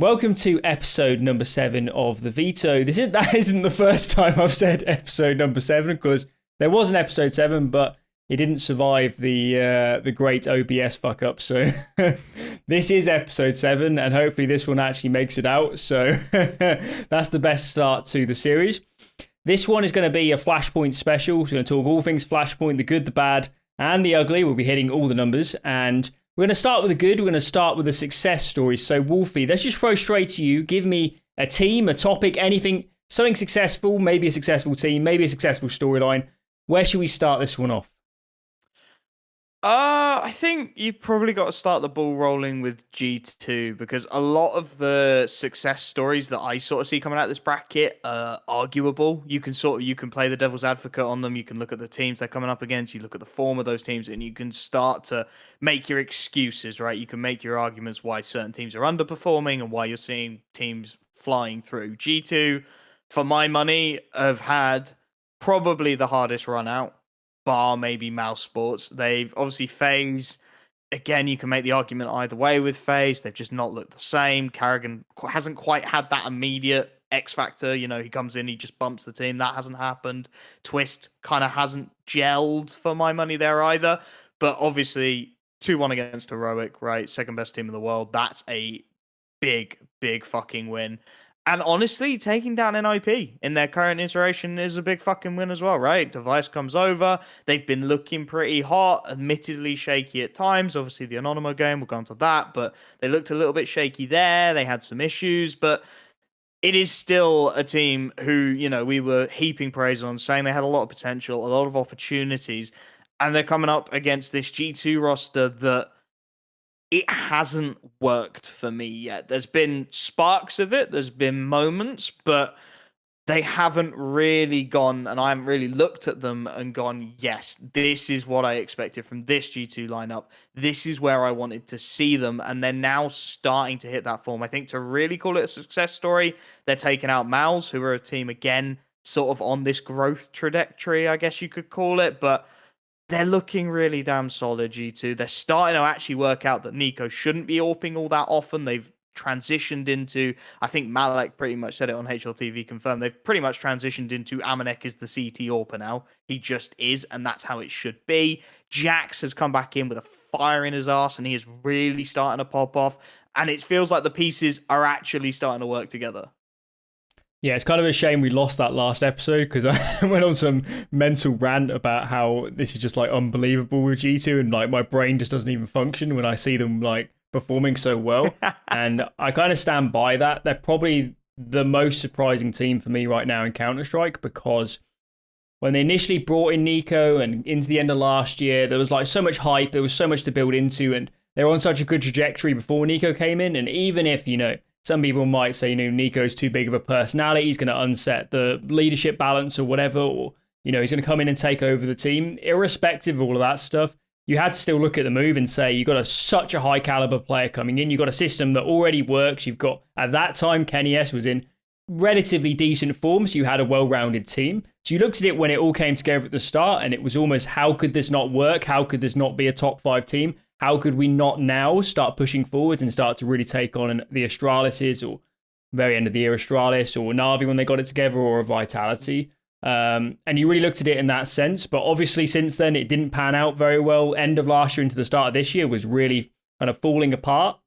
Welcome to episode number 7 of the Veto. That isn't the first time I've said episode number 7, because there was an episode 7, but it didn't survive the great OBS fuck up. So this is episode 7, and hopefully this one actually makes it out. So that's the best start to the series. This one is going to be a Flashpoint special. We're going to talk all things Flashpoint, the good, the bad, and the ugly. We'll be hitting all the numbers, and we're going to start with the good. We're going to start with the success stories. So, Wolfie, let's just throw straight to you. Give me a team, a topic, anything, something successful, maybe a successful team, maybe a successful storyline. Where should we start this one off? I think you've probably got to start the ball rolling with G2, because a lot of the success stories that I sort of see coming out of this bracket are arguable. You can play the devil's advocate on them. You can look at the teams they're coming up against. You look at the form of those teams, and you can start to make your excuses, right? You can make your arguments why certain teams are underperforming and why you're seeing teams flying through. G2, for my money, have had probably the hardest run out, bar maybe Mouse Sports. They've obviously Faze. Again, you can make the argument either way with Faze. They've just not looked the same. Carrigan hasn't quite had that immediate X factor. You know, he comes in, he just bumps the team. That hasn't happened. Twist kind of hasn't gelled for my money there either. But obviously, 2-1 against Heroic, right? Second best team in the world. That's a big, big fucking win. And honestly, taking down NIP in their current iteration is a big fucking win as well, right? Device comes over. They've been looking pretty hot, admittedly shaky at times. Obviously, the Anonymo game, we'll go into that, but they looked a little bit shaky there. They had some issues, but it is still a team who, you know, we were heaping praise on, saying they had a lot of potential, a lot of opportunities, and they're coming up against this G2 roster that it hasn't worked for me yet. There's been sparks of it. There's been moments, but they haven't really gone, and I haven't really looked at them and gone, yes, this is what I expected from this G2 lineup. This is where I wanted to see them, and they're now starting to hit that form. I think to really call it a success story, they're taking out Mouz, who are a team, again, sort of on this growth trajectory, I guess you could call it, but they're looking really damn solid, G2. They're starting to actually work out that Nico shouldn't be AWPing all that often. They've transitioned into, I think Malek pretty much said it on HLTV confirmed, they've pretty much transitioned into Amanek is the CT AWPer now. He just is, and that's how it should be. Jax has come back in with a fire in his ass, and he is really starting to pop off. And it feels like the pieces are actually starting to work together. Yeah, it's kind of a shame we lost that last episode, because I went on some mental rant about how this is just like unbelievable with G2, and like my brain just doesn't even function when I see them like performing so well. And I kind of stand by that. They're probably the most surprising team for me right now in Counter-Strike, because when they initially brought in Nico and into the end of last year, there was like so much hype, there was so much to build into, and they were on such a good trajectory before Nico came in. And even if, you know, some people might say, you know, Nico's too big of a personality, he's going to unset the leadership balance or whatever, or, you know, he's going to come in and take over the team. Irrespective of all of that stuff, you had to still look at the move and say, you've got such a high caliber player coming in. You've got a system that already works. You've got, at that time, Kenny S was in relatively decent form, so you had a well-rounded team. So you looked at it when it all came together at the start, and it was almost, how could this not work? How could this not be a top 5 team? How could we not now start pushing forwards and start to really take on the Astralises, or very end of the year Astralis, or Na'Vi when they got it together, or a Vitality? And you really looked at it in that sense. But obviously since then, it didn't pan out very well. End of last year into the start of this year was really kind of falling apart.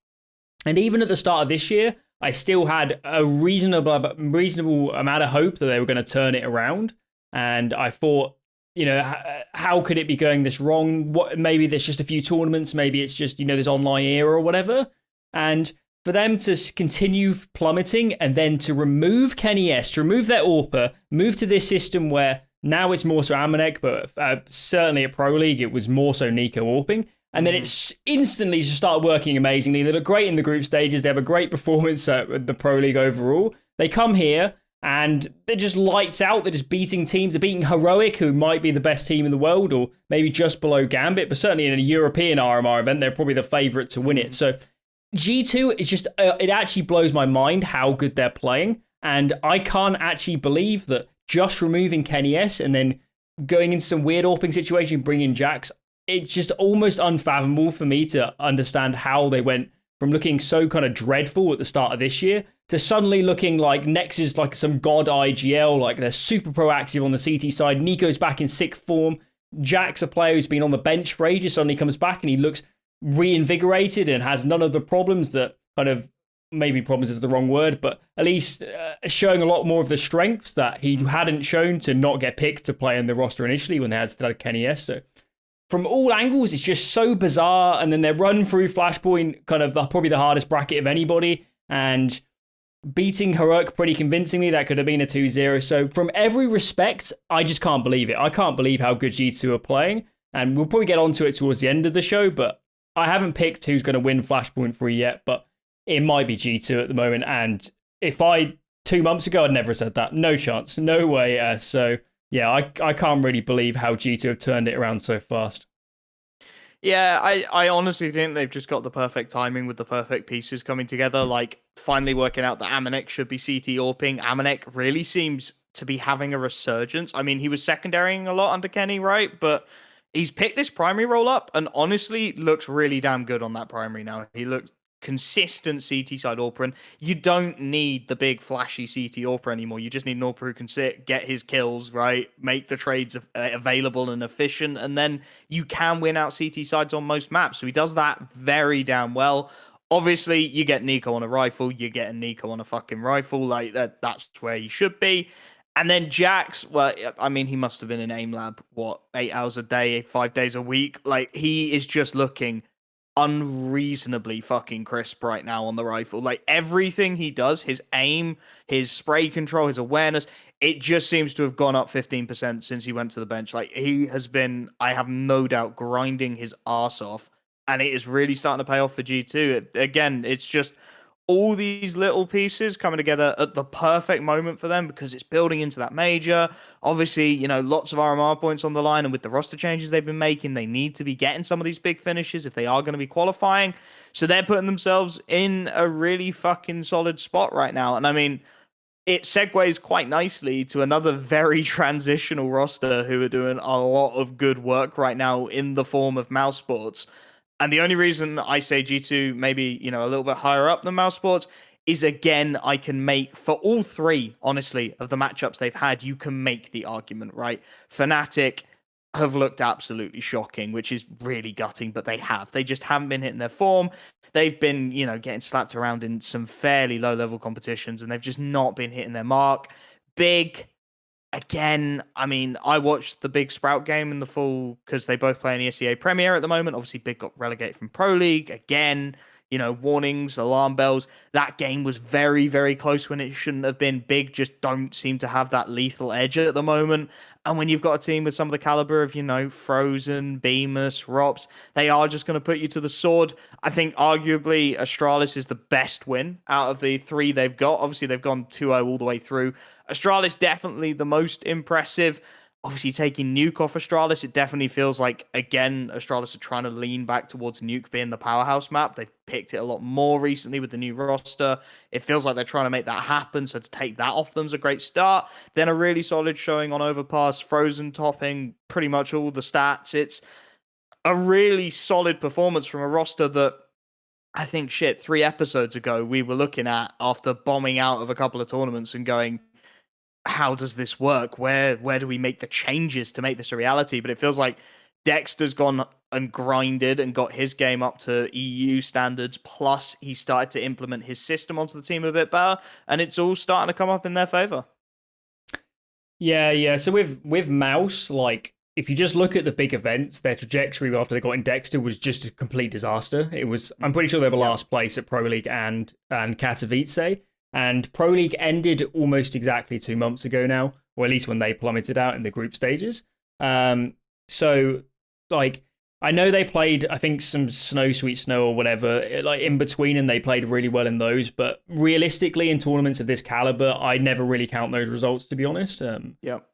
And even at the start of this year, I still had a reasonable amount of hope that they were going to turn it around. And I thought, you know, how could it be going this wrong? What, maybe there's just a few tournaments. Maybe it's just, you know, this online era or whatever. And for them to continue plummeting, and then to remove Kenny S, to remove their AWPer, move to this system where now it's more so Amanek, but certainly at Pro League, it was more so Nico AWPing. And then it's instantly just started working amazingly. They look great in the group stages. They have a great performance at the Pro League overall. They come here, and they're just lights out. They're just beating teams. They're beating Heroic, who might be the best team in the world, or maybe just below Gambit. But certainly in a European RMR event, they're probably the favourite to win it. So G2 is just, it actually blows my mind how good they're playing. And I can't actually believe that just removing Kenny S and then going into some weird AWPing situation, bringing Jax, it's just almost unfathomable for me to understand how they went from looking so kind of dreadful at the start of this year to suddenly looking like Nex is like some god IGL, like they're super proactive on the CT side. Nico's back in sick form. Jack's a player who's been on the bench for ages, suddenly comes back and he looks reinvigorated and has none of the problems that kind of, maybe problems is the wrong word, but at least showing a lot more of the strengths that he hadn't shown to not get picked to play in the roster initially when they had still had Kenny S. So from all angles, it's just so bizarre. And then their run through Flashpoint, kind of probably the hardest bracket of anybody, and beating Heroic pretty convincingly. That could have been a 2-0. So from every respect, I just can't believe it. I can't believe how good G2 are playing. And we'll probably get onto it towards the end of the show, but I haven't picked who's going to win Flashpoint 3 yet, but it might be G2 at the moment. And if 2 months ago, I'd never have said that. No chance. No way. So yeah, I can't really believe how G2 have turned it around so fast. Yeah, I honestly think they've just got the perfect timing with the perfect pieces coming together. Like, finally working out that Amanek should be CT AWPing. Amanek really seems to be having a resurgence. I mean, he was secondarying a lot under Kenny, right? But he's picked this primary role up and honestly looks really damn good on that primary now. He looks consistent CT side AWPer, and you don't need the big flashy CT AWPer anymore. You just need an AWPer who can sit, get his kills, right? Make the trades available and efficient, and then you can win out CT sides on most maps. So he does that very damn well. Obviously, you get Nico on a rifle, you get a Nico on a fucking rifle, like that's where he should be. And then Jax, well, I mean, he must have been in AIM Lab, 8 hours a day, 5 days a week? Like, he is just looking unreasonably fucking crisp right now on the rifle. Like, everything he does, his aim, his spray control, his awareness, it just seems to have gone up 15% since he went to the bench. Like, he has been, I have no doubt, grinding his ass off, and it is really starting to pay off for G2. Again, it's just all these little pieces coming together at the perfect moment for them because it's building into that major. Obviously, you know, lots of RMR points on the line, and with the roster changes they've been making, they need to be getting some of these big finishes if they are going to be qualifying. So they're putting themselves in a really fucking solid spot right now. And I mean, it segues quite nicely to another very transitional roster who are doing a lot of good work right now in the form of Mouse Sports. And the only reason I say G2 maybe, you know, a little bit higher up than Mouse Sports is, again, I can make, for all three, honestly, of the matchups they've had, you can make the argument, right? Fnatic have looked absolutely shocking, which is really gutting, but they have. They just haven't been hitting their form. They've been, you know, getting slapped around in some fairly low-level competitions, and they've just not been hitting their mark. Big, again, I mean, I watched the Big Sprout game in the full because they both play in ESEA Premier at the moment. Obviously, Big got relegated from Pro League. Again, you know, warnings, alarm bells. That game was very, very close when it shouldn't have been. Big just don't seem to have that lethal edge at the moment. And when you've got a team with some of the caliber of, you know, Frozen, Bemis, Rops, they are just going to put you to the sword. I think arguably Astralis is the best win out of the three they've got. Obviously, they've gone 2-0 all the way through. Astralis definitely the most impressive. Obviously, taking Nuke off Astralis, it definitely feels like, again, Astralis are trying to lean back towards Nuke being the powerhouse map. They've picked it a lot more recently with the new roster. It feels like they're trying to make that happen, so to take that off them is a great start. Then a really solid showing on Overpass, Frozen topping pretty much all the stats. It's a really solid performance from a roster that I think, 3 episodes ago, we were looking at after bombing out of a couple of tournaments and going, how does this work? Where do we make the changes to make this a reality? But it feels like Dexter's gone and grinded and got his game up to EU standards. Plus, he started to implement his system onto the team a bit better, and it's all starting to come up in their favor. Yeah. So with Mouse, like, if you just look at the big events, their trajectory after they got in Dexter was just a complete disaster. It was, I'm pretty sure they were last place at Pro League and Katowice. And Pro League ended almost exactly 2 months ago now, or at least when they plummeted out in the group stages. So, like, I know they played, I think, some Snow Sweet Snow or whatever, like, in between, and they played really well in those. But realistically, in tournaments of this caliber, I never really count those results, to be honest.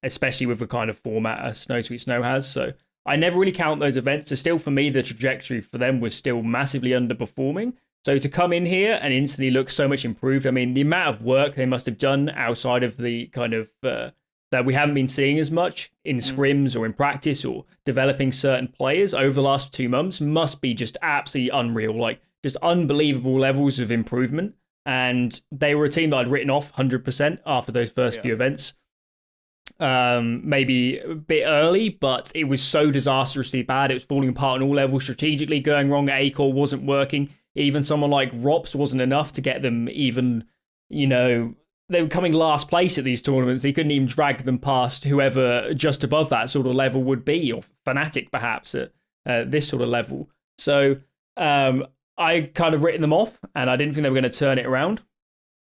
Especially with the kind of format a Snow Sweet Snow has. So I never really count those events. So still, for me, the trajectory for them was still massively underperforming. So to come in here and instantly look so much improved, I mean, the amount of work they must have done outside of the kind of that we haven't been seeing as much in scrims or in practice or developing certain players over the last 2 months must be just absolutely unreal. Like, just unbelievable levels of improvement. And they were a team that I'd written off 100% after those first few events. Maybe a bit early, but it was so disastrously bad. It was falling apart on all levels, strategically going wrong. A-Core wasn't working. Even someone like Rops wasn't enough to get them even, they were coming last place at these tournaments. They couldn't even drag them past whoever just above that sort of level would be, or Fnatic perhaps at this sort of level. So I kind of written them off, and I didn't think they were going to turn it around.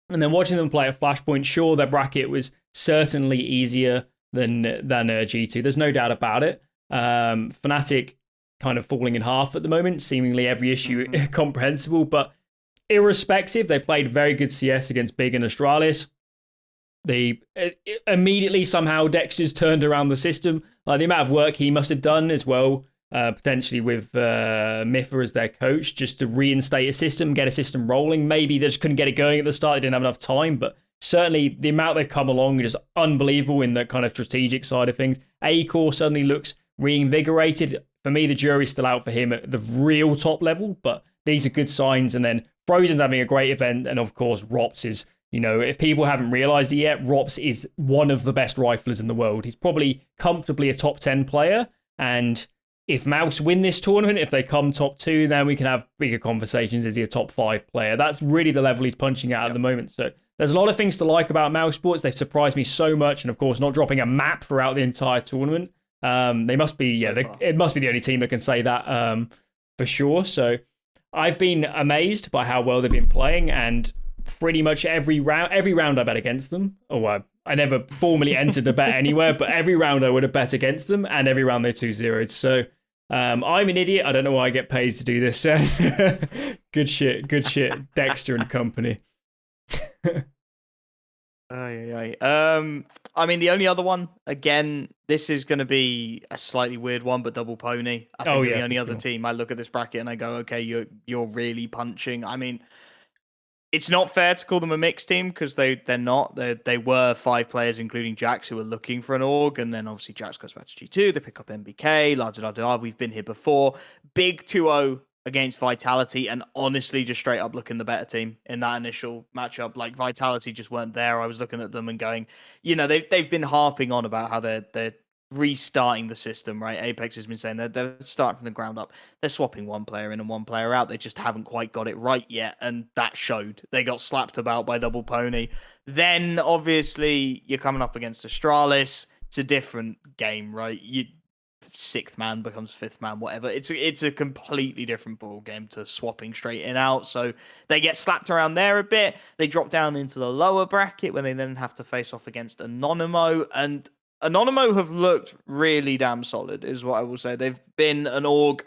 And then watching them play at Flashpoint, sure, their bracket was certainly easier than G2. There's no doubt about it. Fnatic kind of falling in half at the moment, seemingly every issue comprehensible, but irrespective, they played very good CS against Big and Astralis. They immediately somehow Dexter's turned around the system. Like the amount of work he must have done as well, potentially with Miffa as their coach, just to reinstate a system, get a system rolling. Maybe they just couldn't get it going at the start. They didn't have enough time, but certainly the amount they've come along is unbelievable in the kind of strategic side of things. A-Core suddenly looks reinvigorated. For me, the jury's still out for him at the real top level, but these are good signs. And then Frozen's having a great event, and of course, Rops is, if people haven't realized it yet, Rops is one of the best riflers in the world. He's probably comfortably a top 10 player, and if Mouz win this tournament, if they come top 2, then we can have bigger conversations. Is he a top 5 player? That's really the level he's punching at the moment. So there's a lot of things to like about Mouz Sports. They've surprised me so much, and of course, not dropping a map throughout the entire tournament. They must be, it must be the only team that can say that for sure. So I've been amazed by how well they've been playing, and pretty much every round I bet against them. I never formally entered the bet anywhere, but every round I would have bet against them, and every round they 2-0'd. So I'm an idiot. I don't know why I get paid to do this. Good shit, Dexter and company. I mean, the only other one, again, this is going to be a slightly weird one, but Double Pony. I think the only other team I look at this bracket and I go, okay, you're really punching. I mean, it's not fair to call them a mixed team because they're not. They were 5 players, including Jax, who were looking for an org, and then obviously Jax goes back to G2. They pick up MBK, la da da da. We've been here before. Big 2-0 against Vitality, and honestly, just straight up looking the better team in that initial matchup. Like Vitality just weren't there. I was looking at them and going, they've been harping on about how they're restarting the system, right? Apex has been saying they're starting from the ground up. They're swapping one player in and one player out. They just haven't quite got it right yet, and that showed. They got slapped about by Double Pony. Then obviously you're coming up against Astralis. It's a different game, right? Sixth man becomes fifth man, whatever. It's a completely different ball game to swapping straight in out. So they get slapped around there a bit. They drop down into the lower bracket when they then have to face off against Anonymo, and Anonymo have looked really damn solid, is what I will say. They've been an org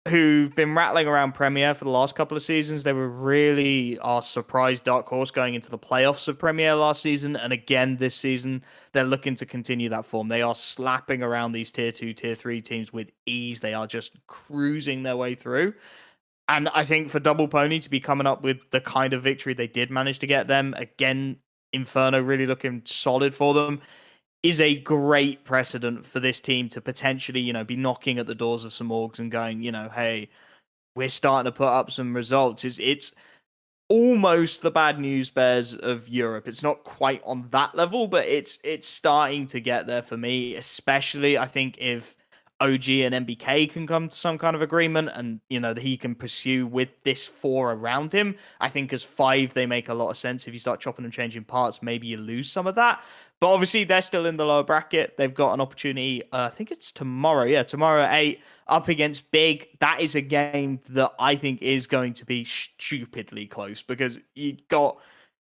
who've been rattling around Premier for the last couple of seasons. They were really our surprise dark horse going into the playoffs of Premier last season. And again, this season, they're looking to continue that form. They are slapping around these tier 2, tier 3 teams with ease. They are just cruising their way through. And I think for Double Pony to be coming up with the kind of victory they did manage to get them, again, Inferno really looking solid for them, is a great precedent for this team to potentially, be knocking at the doors of some orgs and going, hey, we're starting to put up some results. It's almost the bad news bears of Europe. It's not quite on that level, but it's starting to get there for me, especially I think if OG and MBK can come to some kind of agreement and, that he can pursue with this 4 around him. I think as 5, they make a lot of sense. If you start chopping and changing parts, maybe you lose some of that. But obviously, they're still in the lower bracket. They've got an opportunity, I think it's tomorrow. Yeah, tomorrow at 8, up against Big. That is a game that I think is going to be stupidly close because you got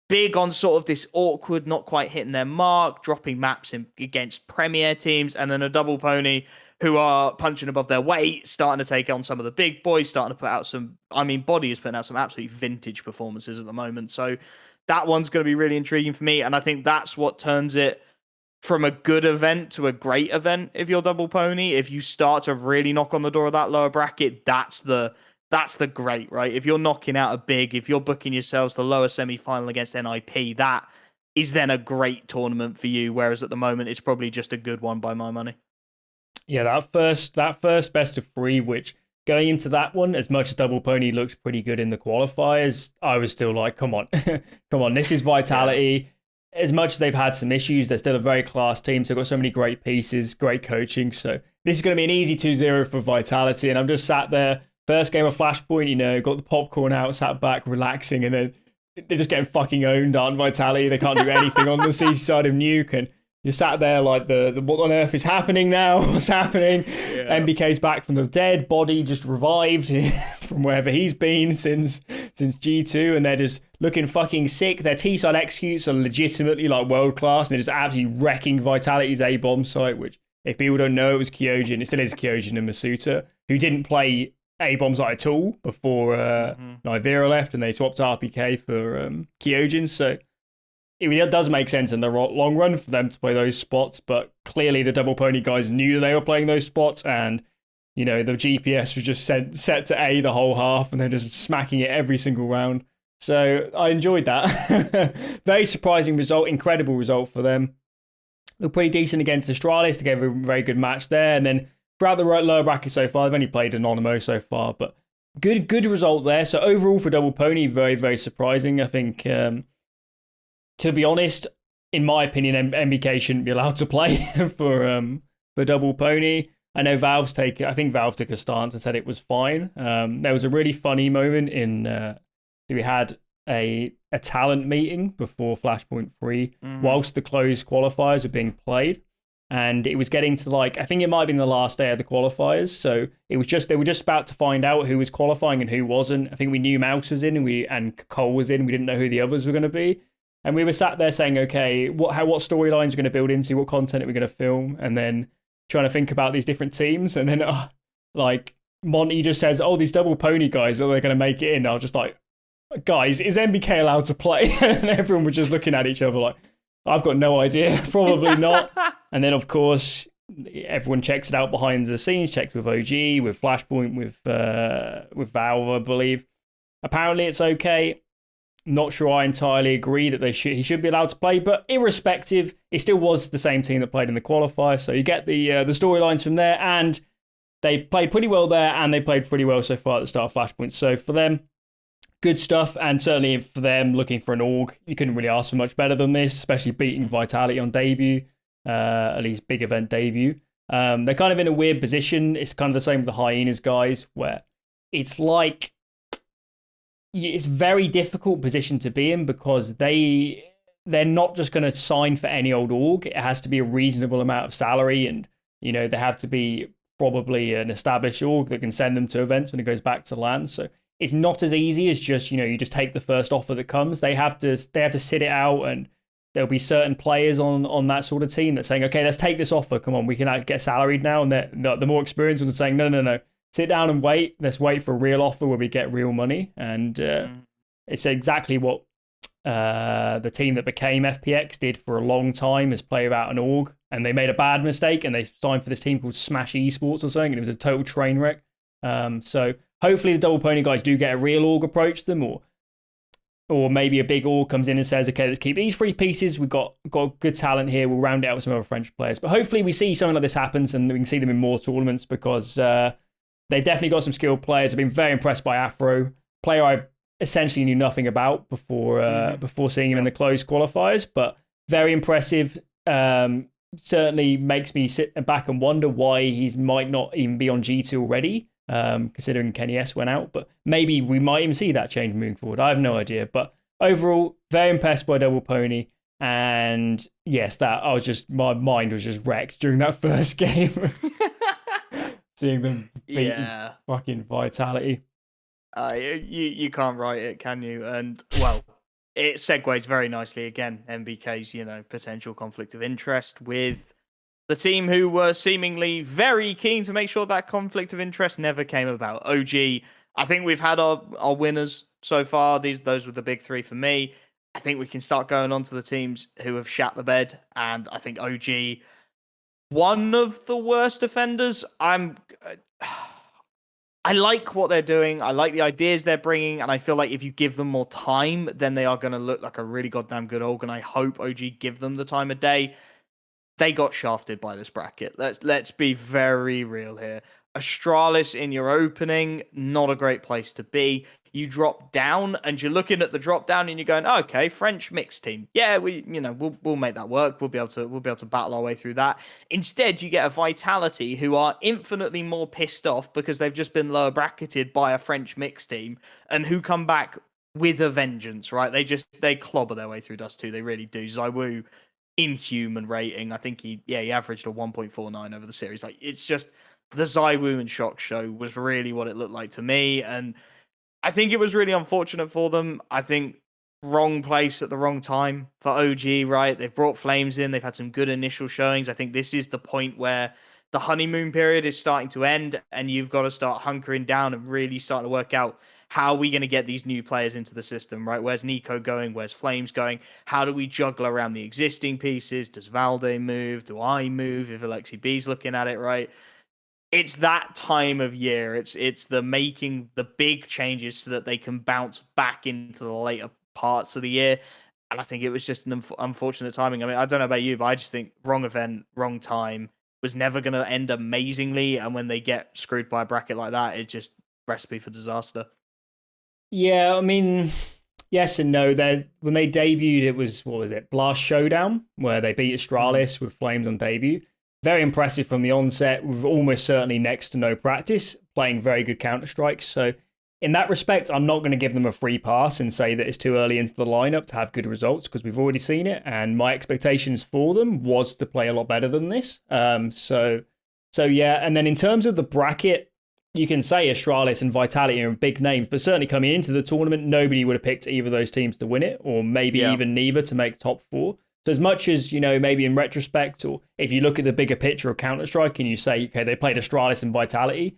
Big on sort of this awkward, not quite hitting their mark, dropping maps against Premier teams, and then a Double Pony who are punching above their weight, starting to take on some of the big boys, starting to put out Body is putting out some absolutely vintage performances at the moment. So that one's going to be really intriguing for me. And I think that's what turns it from a good event to a great event if you're Double Pony. If you start to really knock on the door of that lower bracket, that's the great, right? If you're knocking out a Big, if you're booking yourselves the lower semi-final against NIP, that is then a great tournament for you. Whereas at the moment, it's probably just a good one by my money. Yeah, that first best of 3, which going into that one, as much as Double Pony looked pretty good in the qualifiers, I was still like, come on, come on, this is Vitality. As much as they've had some issues, they're still a very class team. So they've got so many great pieces, great coaching. So this is going to be an easy 2-0 for Vitality. And I'm just sat there, first game of Flashpoint, you know, got the popcorn out, sat back, relaxing, and then they're just getting fucking owned on Vitality. They can't do anything on the C side of Nuke, and you're sat there like the what on earth is happening now? What's happening? Yeah. MBK's back from the dead, body just revived from wherever he's been since G2, and they're just looking fucking sick. Their T side executes are legitimately like world class, and they're just absolutely wrecking Vitality's A bomb site. Which, if people don't know, it was Kyojin. It still is Kyojin and Masuta, who didn't play A bomb site at all before Nivera left, and they swapped RPK for Kyojin. So it does make sense in the long run for them to play those spots, but clearly the Double Pony guys knew they were playing those spots, and you know the GPS was just set to A the whole half, and they're just smacking it every single round. So I enjoyed that. Very surprising result, incredible result for them. They're pretty decent against Astralis. They gave a very good match there, and then throughout the lower bracket so far, they've only played Anonymo so far, but good result there. So overall for Double Pony, very, very surprising. I think, to be honest, in my opinion, MBK shouldn't be allowed to play for Double Pony. I know I think Valve took a stance and said it was fine. There was a really funny moment in we had a talent meeting before Flashpoint 3 whilst the closed qualifiers were being played. And it was getting to I think it might have been the last day of the qualifiers. So they were just about to find out who was qualifying and who wasn't. I think we knew Mouz was in and Cole was in. We didn't know who the others were going to be. And we were sat there saying, okay, what storylines we're going to build into, what content are we going to film, and then trying to think about these different teams. And then Monty just says, oh, these Double Pony guys, are they going to make it in? I was just like, guys, is MBK allowed to play? And everyone was just looking at each other like, I've got no idea, probably not. And then, of course, everyone checks it out behind the scenes, checks with OG, with Flashpoint, with Valve, I believe. Apparently it's okay. Not sure I entirely agree that he should be allowed to play, but irrespective, it still was the same team that played in the qualifier. So you get the storylines from there, and they played pretty well there, and they played pretty well so far at the start of Flashpoint. So for them, good stuff, and certainly for them looking for an org, you couldn't really ask for much better than this, especially beating Vitality on debut, at least big event debut. They're kind of in a weird position. It's kind of the same with the Hyenas guys, where it's like it's very difficult position to be in because they're not just going to sign for any old org. It has to be a reasonable amount of salary, and you know they have to be probably an established org that can send them to events when it goes back to LAN. So it's not as easy as just you just take the first offer that comes. They have to sit it out, and there'll be certain players on that sort of team that's saying, okay, let's take this offer. Come on, we can get salaried now. And the more experienced ones are saying, no. Sit down and wait. Let's wait for a real offer where we get real money. And it's exactly what the team that became FPX did for a long time, is play without an org. And they made a bad mistake, and they signed for this team called Smash Esports or something, and it was a total train wreck. So hopefully the Double Pony guys do get a real org approach them, or maybe a big org comes in and says, okay, let's keep these 3 pieces. We've got good talent here. We'll round it out with some other French players. But hopefully we see something like this happens, and we can see them in more tournaments, because they definitely got some skilled players. I've been very impressed by Afro, player I essentially knew nothing about before seeing him in the closed qualifiers, but very impressive. Certainly makes me sit back and wonder why he might not even be on G2 already, considering Kenny S went out. But maybe we might even see that change moving forward. I have no idea. But overall, very impressed by Double Pony. And yes, my mind was just wrecked during that first game. Seeing them beat fucking Vitality. You can't write it, can you? And well, it segues very nicely again. MBK's potential conflict of interest with the team who were seemingly very keen to make sure that conflict of interest never came about. OG, I think we've had our winners so far. Those were the big 3 for me. I think we can start going on to the teams who have shat the bed, and I think OG, one of the worst offenders. I like what they're doing. I like the ideas they're bringing, and I feel like if you give them more time, then they are going to look like a really goddamn good org, and I hope OG give them the time of day. They got shafted by this bracket. Let's be very real here. Astralis in your opening, not a great place to be. You drop down and you're looking at the drop down and you're going, oh, okay, French mixed team. Yeah, we'll make that work. We'll be able to battle our way through that. Instead, you get a Vitality who are infinitely more pissed off because they've just been lower bracketed by a French mixed team and who come back with a vengeance, right? They clobber their way through Dust 2. They really do. Zywoo, inhuman rating. I think he averaged a 1.49 over the series. Like, it's just the Zywoo and Shock show was really what it looked like to me. And I think it was really unfortunate for them. I think wrong place at the wrong time for OG, right? They've brought Flames in. They've had some good initial showings. I think this is the point where the honeymoon period is starting to end and you've got to start hunkering down and really start to work out how are we going to get these new players into the system, right? Where's Nico going? Where's Flames going? How do we juggle around the existing pieces? Does Valde move? Do I move if Alexi B's looking at it, right? It's that time of year. It's the making the big changes so that they can bounce back into the later parts of the year. And I think it was just an unfortunate timing. I mean, I don't know about you, but I just think wrong event, wrong time, was never going to end amazingly. And when they get screwed by a bracket like that, it's just recipe for disaster. Yeah, I mean, yes and no. When they debuted, it was, what was it, Blast Showdown, where they beat Astralis with Flames on debut. Very impressive from the onset, with almost certainly next to no practice, playing very good Counter-Strikes. So in that respect, I'm not going to give them a free pass and say that it's too early into the lineup to have good results, because we've already seen it. And my expectations for them was to play a lot better than this. So yeah. And then in terms of the bracket, you can say Astralis and Vitality are big names, but certainly coming into the tournament, nobody would have picked either of those teams to win it, or maybe even neither to make top 4. So as much as, maybe in retrospect, or if you look at the bigger picture of Counter-Strike and you say, okay, they played Astralis and Vitality,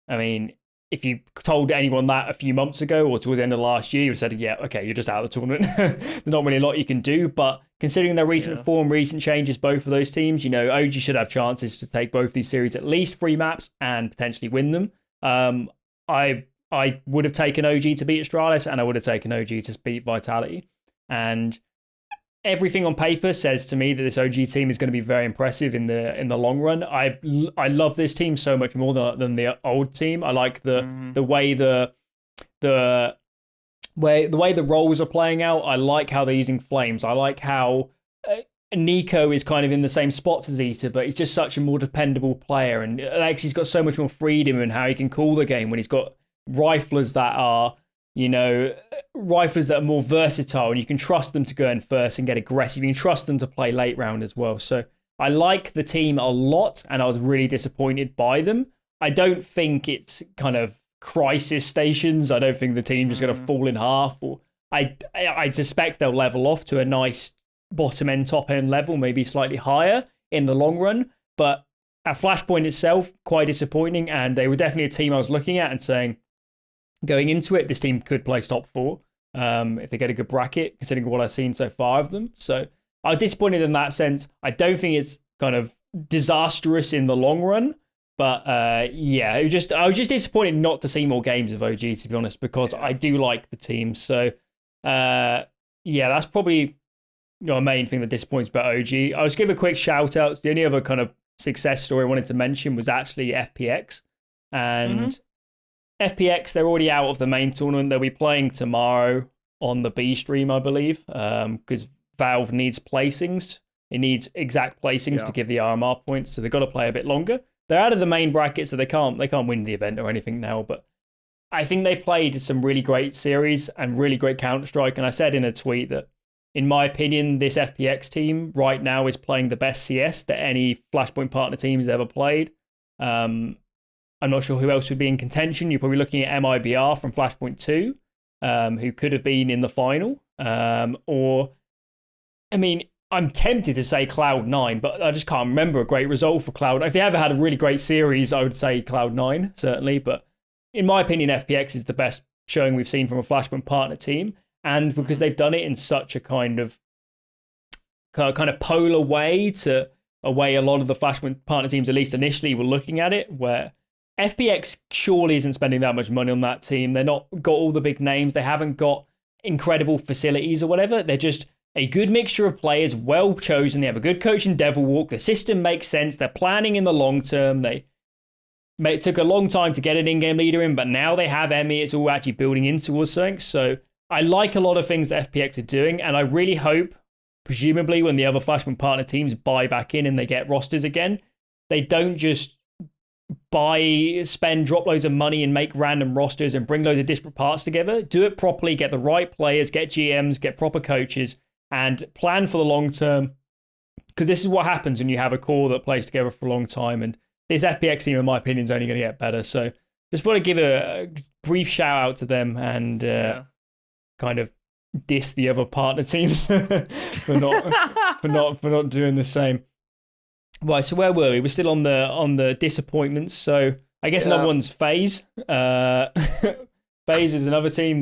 I mean, if you told anyone that a few months ago or towards the end of last year, you would have said, yeah, okay, you're just out of the tournament. There's not really a lot you can do, but considering their recent form, recent changes, both of those teams, OG should have chances to take both these series at least 3 maps and potentially win them. I would have taken OG to beat Astralis, and I would have taken OG to beat Vitality. And everything on paper says to me that this OG team is going to be very impressive in the long run. I love this team so much more than the old team. I like the way the roles are playing out. I like how they're using Flames. I like how Nico is kind of in the same spots as Eater, but he's just such a more dependable player. And Alexi's got so much more freedom in how he can call the game when he's got riflers that are, riflers that are more versatile, and you can trust them to go in first and get aggressive. You can trust them to play late round as well. So I like the team a lot, and I was really disappointed by them. I don't think it's kind of crisis stations. I don't think the team's just going to fall in half. Or I suspect they'll level off to a nice bottom end, top end level, maybe slightly higher in the long run. But at Flashpoint itself, quite disappointing. And they were definitely a team I was looking at and saying, going into it, this team could place top 4 if they get a good bracket, considering what I've seen so far of them. So I was disappointed in that sense. I don't think it's kind of disastrous in the long run. But I was just disappointed not to see more games of OG, to be honest, because I do like the team. So that's probably a main thing that disappoints about OG. I'll just give a quick shout out. The only other kind of success story I wanted to mention was actually FPX. And FPX, they're already out of the main tournament. They'll be playing tomorrow on the B stream, I believe, because Valve needs placings. It needs exact placings to give the RMR points, so they've got to play a bit longer. They're out of the main bracket, so they can't win the event or anything now, but I think they played some really great series and really great Counter-Strike, and I said in a tweet that, in my opinion, this FPX team right now is playing the best CS that any Flashpoint partner team has ever played. I'm not sure who else would be in contention. You're probably looking at MIBR from Flashpoint 2, who could have been in the final. I'm tempted to say Cloud9, but I just can't remember a great result for Cloud. If they ever had a really great series, I would say Cloud9, certainly. But in my opinion, FPX is the best showing we've seen from a Flashpoint partner team. And because they've done it in such a kind of polar way to a way a lot of the Flashpoint partner teams, at least initially, were looking at it, where FPX surely isn't spending that much money on that team. They're not got all the big names. They haven't got incredible facilities or whatever. They're just a good mixture of players, well chosen. They have a good coach in Devil Walk. The system makes sense. They're planning in the long term. It took a long time to get an in-game leader in, but now they have Emmy. It's all actually building in towards something. So I like a lot of things that FPX are doing, and I really hope, presumably, when the other Flashpoint partner teams buy back in and they get rosters again, they don't just drop loads of money and make random rosters and bring loads of disparate parts together. Do it properly, get the right players, get GMs, get proper coaches, and plan for the long term. Because this is what happens when you have a core that plays together for a long time. And this FPX team, in my opinion, is only going to get better. So just want to give a brief shout out to them and kind of diss the other partner teams for not doing the same. Right, so where were we? We're still on the disappointments. So I guess another one's Faze. Faze is another team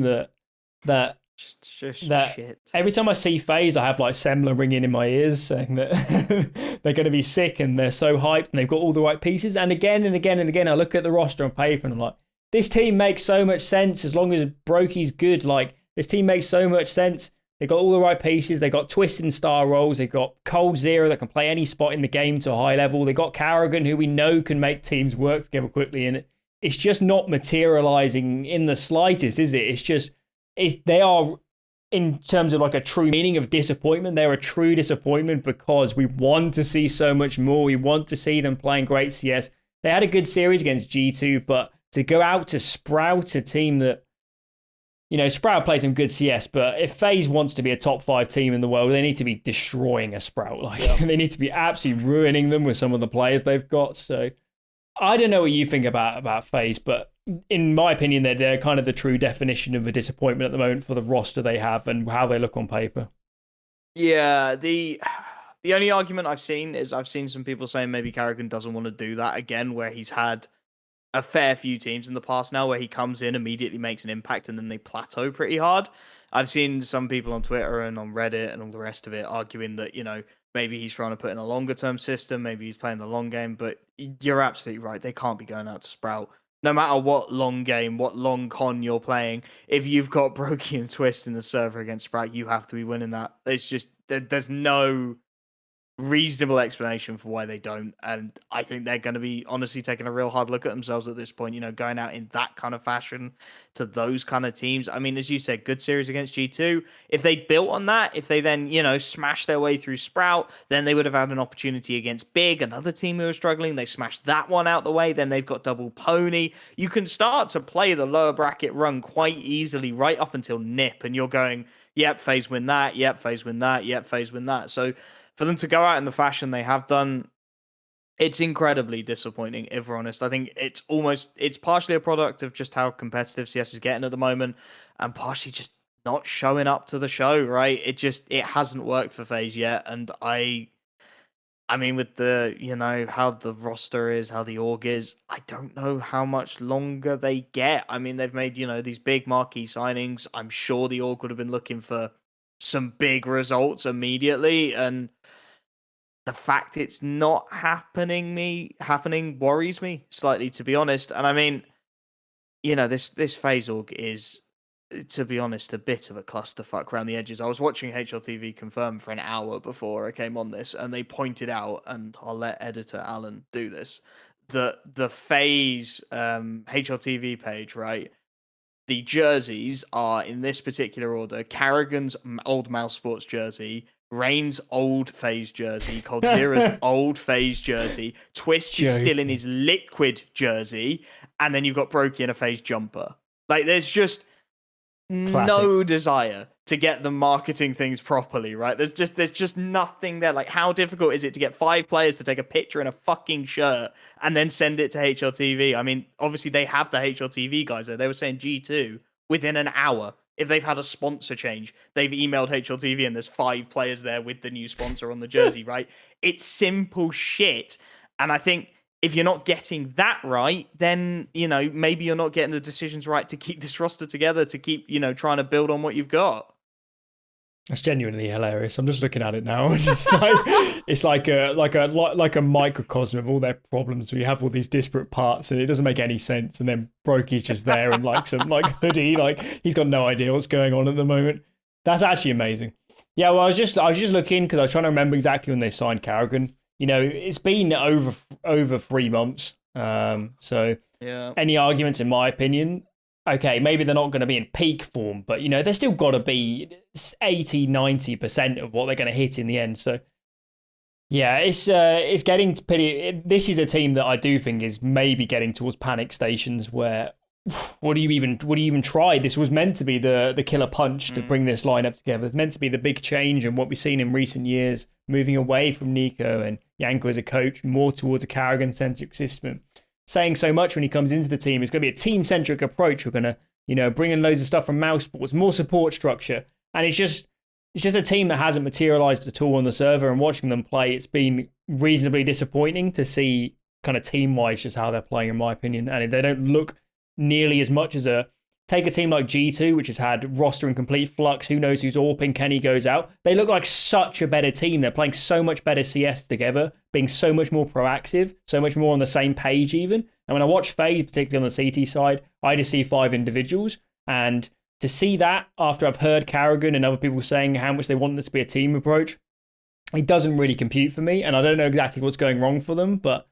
that shit. Every time I see Faze, I have like Semler ringing in my ears saying that they're going to be sick and they're so hyped and they've got all the right pieces. And again and again and again, I look at the roster on paper and I'm like, this team makes so much sense as long as Brokey's good. Like, this team makes so much sense. They've got all the right pieces. They've got twisting star roles. They've got Cold Zero that can play any spot in the game to a high level. They've got Carrigan, who we know can make teams work together quickly. And it's just not materializing in the slightest, is it? They are, in terms of like a true meaning of disappointment, they're a true disappointment because we want to see so much more. We want to see them playing great CS. They had a good series against G2, but to go out to Sprout, a team that, you know, Sprout plays some good CS, but if FaZe wants to be a top 5 team in the world, they need to be destroying a Sprout. They need to be absolutely ruining them with some of the players they've got. So I don't know what you think about FaZe, but in my opinion, they're kind of the true definition of a disappointment at the moment for the roster they have and how they look on paper. Yeah, the only argument I've seen is I've seen some people saying maybe Carrigan doesn't want to do that again, where he's had a fair few teams in the past now where he comes in, immediately makes an impact, and then they plateau pretty hard. I've seen some people on Twitter and on Reddit and all the rest of it arguing that, you know, maybe he's trying to put in a longer term system, maybe he's playing the long game, but you're absolutely right. They can't be going out to Sprout. No matter what long game, what long con you're playing, if you've got Brokey and Twist in the server against Sprout, you have to be winning that. It's just, there's no reasonable explanation for why they don't, and I think they're going to be honestly taking a real hard look at themselves at this point, you know, going out in that kind of fashion to those kind of teams. I mean, as you said, good series against G2. If they built on that, if they then, you know, smash their way through Sprout, then they would have had an opportunity against Big, another team who was struggling. They smashed that one out the way, then they've got double Poney. You can start to play the lower bracket run quite easily right up until NiP, and you're going, yep, FaZe win that, yep, FaZe win that, yep, FaZe win that. So for them to go out in the fashion they have done, it's incredibly disappointing, if we're honest. I think it's partially a product of just how competitive CS is getting at the moment, and partially just not showing up to the show, right? It hasn't worked for FaZe yet, and I mean, with the, you know, how the roster is, how the org is, I don't know how much longer they get. I mean, they've made, you know, these big marquee signings. I'm sure the org would have been looking for some big results immediately, and the fact it's not happening worries me slightly, to be honest. And I mean, you know, this FaZe org is, to be honest, a bit of a clusterfuck around the edges. I was watching HLTV confirm for an hour before I came on this, and they pointed out, and I'll let editor Alan do this, that the FaZe HLTV page, right? The jerseys are in this particular order: Carrigan's old Mouse Sports jersey, Rain's old FaZe jersey, Cold Zero's old FaZe jersey, Twist is still in his Liquid jersey, and then you've got Brokey in a FaZe jumper. Like, there's just no desire to get them marketing things properly, right? There's just nothing there. Like, how difficult is it to get 5 players to take a picture in a fucking shirt and then send it to HLTV? I mean, obviously they have the HLTV guys there. They were saying G2 within an hour. If they've had a sponsor change, they've emailed HLTV and there's 5 players there with the new sponsor on the jersey, right? It's simple shit. And I think if you're not getting that right, then, you know, maybe you're not getting the decisions right to keep this roster together, to keep, you know, trying to build on what you've got. That's genuinely hilarious. I'm just looking at it now. It's like a microcosm of all their problems. We have all these disparate parts, and it doesn't make any sense. And then Brokey's just there in like some like hoodie, like he's got no idea what's going on at the moment. That's actually amazing. Yeah, well, I was just looking because I was trying to remember exactly when they signed Carrigan. You know, it's been over 3 months. So Yeah. any arguments, in my opinion, okay, maybe they're not going to be in peak form, but they're still got to be 80-90% of what they're going to hit in the end. So yeah, it's getting to pretty. This is a team that I do think is maybe getting towards panic stations where what do you even try? This was meant to be the killer punch to bring this lineup together. It's meant to be the big change and what we've seen in recent years, moving away from Nico and Yanko as a coach, more towards a Carrigan-centric system. Saying so much when he comes into the team, it's going to be a team-centric approach. We're going to bring in loads of stuff from Mousesports, more support structure, and it's just a team that hasn't materialized at all on the server. And watching them play, it's been reasonably disappointing to see kind of team-wise just how they're playing, in my opinion. And they don't look nearly as much as take a team like G2, which has had roster in complete flux. Who knows who's AWPing? Kenny goes out. They look like such a better team. They're playing so much better CS together, being so much more proactive, so much more on the same page even. And when I watch Faze, particularly on the CT side, I just see 5 individuals. And to see that after I've heard Carrigan and other people saying how much they want this to be a team approach, it doesn't really compute for me. And I don't know exactly what's going wrong for them, but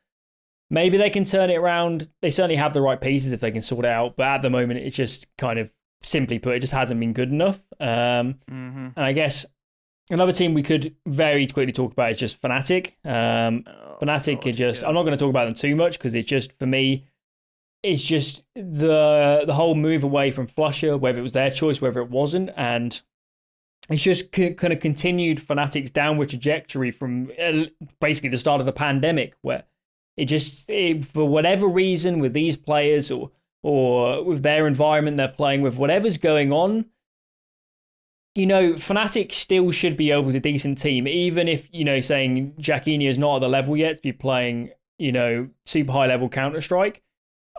maybe they can turn it around. They certainly have the right pieces if they can sort it out. But at the moment, it's just kind of, simply put, it just hasn't been good enough. And I guess another team we could very quickly talk about is just Fnatic. Fnatic are just, I'm not going to talk about them too much because it's just, for me, it's just the whole move away from Flusher, whether it was their choice, whether it wasn't. And it's just kind of continued Fnatic's downward trajectory from basically the start of the pandemic, where for whatever reason, with these players or with their environment they're playing with, whatever's going on, Fnatic still should be able to decent team, even if, saying Jacquinho is not at the level yet to be playing, super high level Counter-Strike.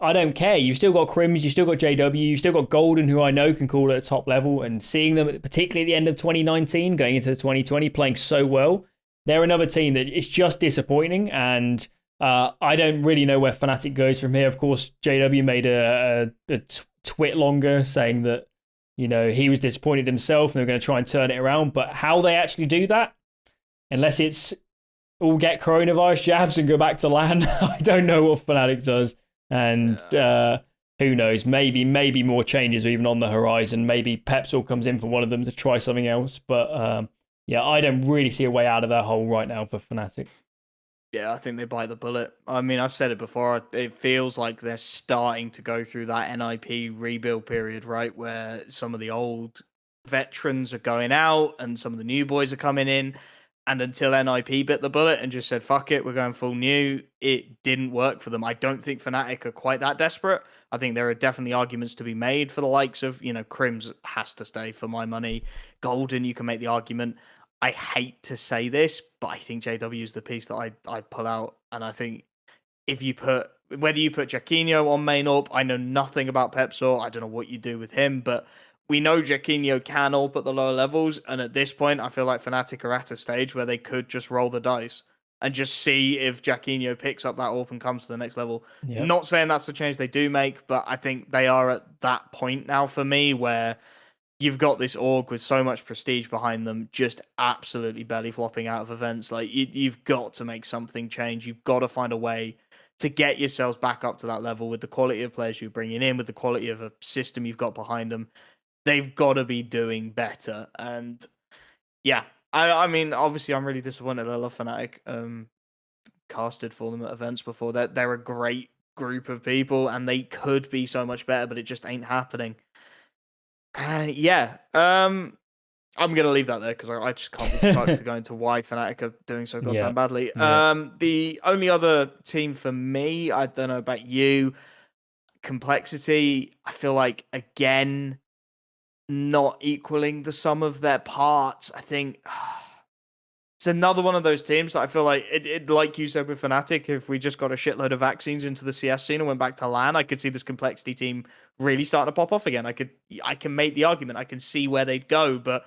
I don't care. You've still got Crims, you've still got JW, you've still got Golden, who I know can call at a top level, and seeing them, particularly at the end of 2019, going into 2020, playing so well, they're another team that is just disappointing, and I don't really know where Fnatic goes from here. Of course, JW made a twit longer saying that, he was disappointed himself and they're going to try and turn it around, but how they actually do that, unless it's all get coronavirus jabs and go back to LAN, I don't know what Fnatic does. And who knows, maybe more changes are even on the horizon. Maybe Pepsol comes in for one of them to try something else. But yeah, I don't really see a way out of that hole right now for Fnatic. Yeah, I think they bite the bullet. I mean, I've said it before. It feels like they're starting to go through that NIP rebuild period, right? Where some of the old veterans are going out and some of the new boys are coming in. And until NIP bit the bullet and just said, fuck it, we're going full new, it didn't work for them. I don't think Fnatic are quite that desperate. I think there are definitely arguments to be made for the likes of, Crims has to stay for my money. Golden, you can make the argument. I hate to say this, but I think JW is the piece that I'd pull out. And I think if you whether you put Jacquinho on main AWP, I know nothing about Pepsor. I don't know what you do with him, but we know Jacquinho can AWP at the lower levels. And at this point, I feel like Fnatic are at a stage where they could just roll the dice and just see if Jacquinho picks up that AWP and comes to the next level. Yep. Not saying that's the change they do make, but I think they are at that point now for me where you've got this org with so much prestige behind them, just absolutely belly flopping out of events. Like you've got to make something change. You've got to find a way to get yourselves back up to that level with the quality of players you're bringing in, with the quality of a system you've got behind them. They've got to be doing better. And yeah, I mean, obviously, I'm really disappointed. I love Fnatic. Casted for them at events before. They're a great group of people, and they could be so much better, but it just ain't happening. Yeah, I'm gonna leave that there because I just can't be fucked to go into why Fnatic are doing so goddamn badly. Yeah. The only other team for me, I don't know about you, Complexity. I feel like again, not equaling the sum of their parts. I think it's another one of those teams that I feel like it like you said with Fnatic, if we just got a shitload of vaccines into the CS scene and went back to LAN, I could see this Complexity team really starting to pop off again. I can make the argument. I can see where they'd go, but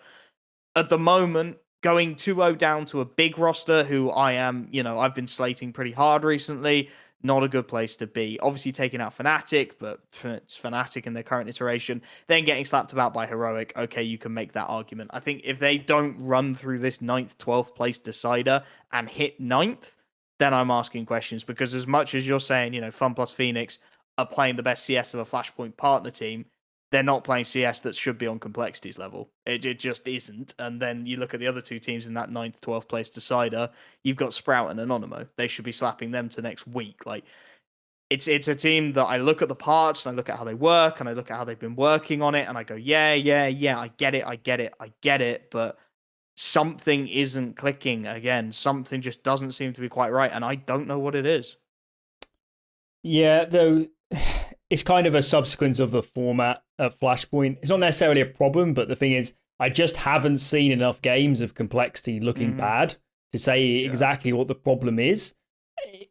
at the moment, going 2-0 down to a big roster who I've been slating pretty hard recently, not a good place to be. Obviously taking out Fnatic, but it's Fnatic in their current iteration. Then getting slapped about by Heroic, okay, you can make that argument. I think if they don't run through this 9th, 12th place decider and hit 9th, then I'm asking questions, because as much as you're saying, Fun plus Phoenix are playing the best CS of a Flashpoint partner team, they're not playing CS that should be on complexities level. It just isn't. And then you look at the other two teams in that 9th, 12th place decider, you've got Sprout and Anonymo. They should be slapping them to next week. Like, it's a team that I look at the parts and I look at how they work and I look at how they've been working on it and I go, yeah, I get it, but something isn't clicking again. Something just doesn't seem to be quite right, and I don't know what it is. Yeah, though, it's kind of a subsequence of the format of Flashpoint. It's not necessarily a problem, but the thing is, I just haven't seen enough games of complexity looking bad to say exactly what the problem is.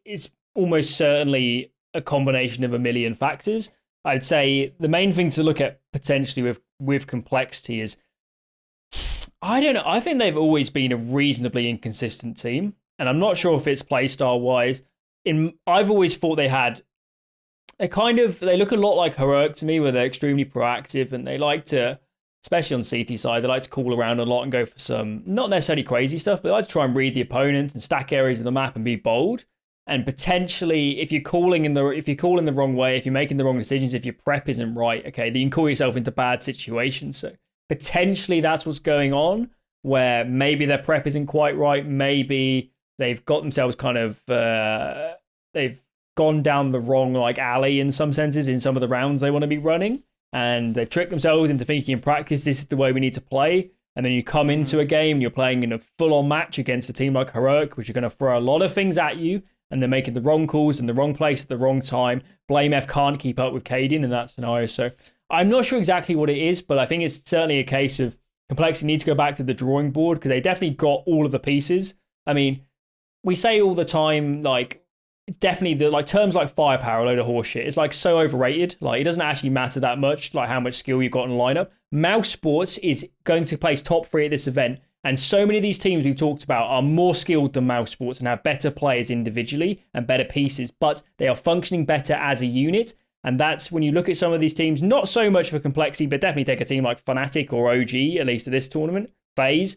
It's almost certainly a combination of a million factors. I'd say the main thing to look at potentially with complexity is, I don't know, I think they've always been a reasonably inconsistent team, and I'm not sure if it's playstyle wise. I've always thought they look a lot like Heroic to me, where they're extremely proactive and they like to, especially on CT side, they like to call around a lot and go for some not necessarily crazy stuff, but they like to try and read the opponent and stack areas of the map and be bold. And potentially, if you're calling in the wrong way, if you're making the wrong decisions, if your prep isn't right, okay, then you can call yourself into bad situations. So potentially that's what's going on, where maybe their prep isn't quite right. Maybe they've got themselves kind of they've gone down the wrong alley in some senses in some of the rounds they want to be running, and they've tricked themselves into thinking in practice this is the way we need to play. And then you come into a game and you're playing in a full-on match against a team like Heroic, which are going to throw a lot of things at you, and they're making the wrong calls in the wrong place at the wrong time. Blame F can't keep up with Caden in that scenario. So I'm not sure exactly what it is, but I think it's certainly a case of complexity needs to go back to the drawing board, because they definitely got all of the pieces. I mean, we say all the time, definitely the terms like firepower, a load of horseshit. It's so overrated. It doesn't actually matter that much, how much skill you've got in the lineup. Mouse Sports is going to place top 3 at this event, and so many of these teams we've talked about are more skilled than Mouse Sports and have better players individually and better pieces, but they are functioning better as a unit. And that's when you look at some of these teams, not so much for complexity, but definitely take a team like Fnatic or OG, at least at this tournament, Faze.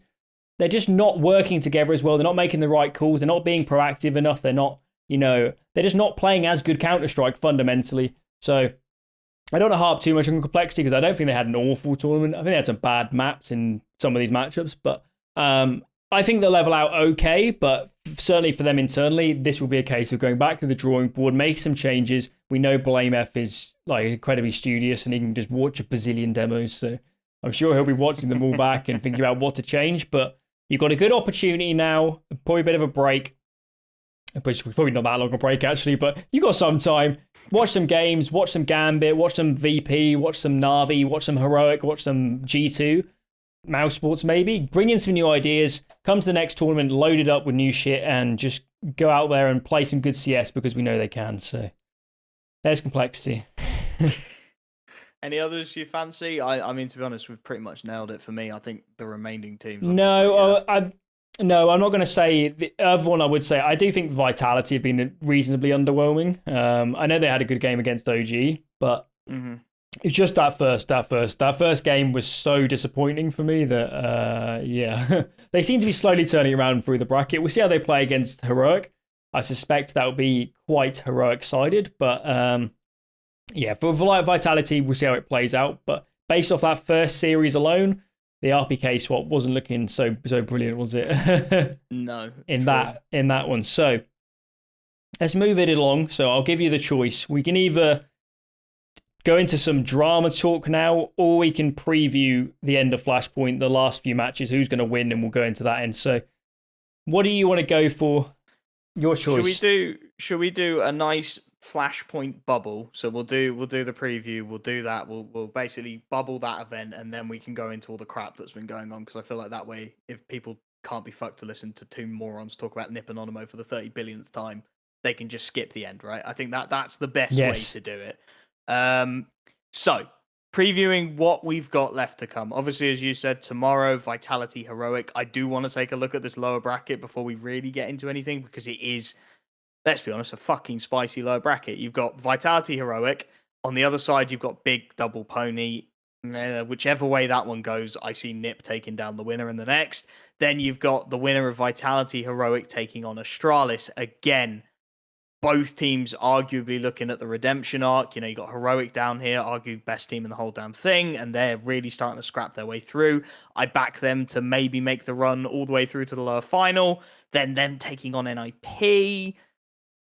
They're just not working together as well. They're not making the right calls. They're not being proactive enough. They're not, they're just not playing as good Counter-Strike fundamentally. So I don't want to harp too much on complexity, because I don't think they had an awful tournament. I think they had some bad maps in some of these matchups, but I think they'll level out okay, but certainly for them internally, this will be a case of going back to the drawing board, make some changes. We know Blame F is incredibly studious and he can just watch a bazillion demos, so I'm sure he'll be watching them all back and thinking about what to change. But you've got a good opportunity now, probably a bit of a break, which was probably not that long a break actually, but you got some time. Watch some games, watch some Gambit, watch some VP, watch some Na'Vi, watch some Heroic, watch some G2. Mouse Sports maybe, bring in some new ideas, come to the next tournament loaded up with new shit, and just go out there and play some good CS, because we know they can. So there's complexity. Any others you fancy? I mean, to be honest, we've pretty much nailed it for me. I think the remaining teams. I'm not going to say the other one. I would say I do think Vitality have been reasonably underwhelming. I know they had a good game against OG, but it's just that first game was so disappointing for me that they seem to be slowly turning around through the bracket. We'll see how they play against Heroic. I suspect that will be quite Heroic sided, but for Vitality, we'll see how it plays out. But based off that first series alone, the RPK swap wasn't looking so brilliant, was it? No. in that one. So let's move it along. So I'll give you the choice. We can either go into some drama talk now, or we can preview the end of Flashpoint, the last few matches, who's going to win, and we'll go into that end. So what do you want to go for? Your choice. Should we do a nice Flashpoint bubble? So we'll do the preview, we'll do that, we'll basically bubble that event, and then we can go into all the crap that's been going on, because I feel like that way, if people can't be fucked to listen to two morons talk about Nip and Anonymo for the 30 billionth time, they can just skip the end, right? I think that's the best way to do it. So previewing what we've got left to come. Obviously, as you said, tomorrow, Vitality, Heroic. I do want to take a look at this lower bracket before we really get into anything, because it is, let's be honest, a fucking spicy lower bracket. You've got Vitality, Heroic. On the other side, you've got big double Poney. Whichever way that one goes, I see Nip taking down the winner in the next. Then you've got the winner of Vitality Heroic taking on Astralis. Again, both teams arguably looking at the redemption arc. You got Heroic down here, arguably best team in the whole damn thing, and they're really starting to scrap their way through. I back them to maybe make the run all the way through to the lower final. Then them taking on NIP.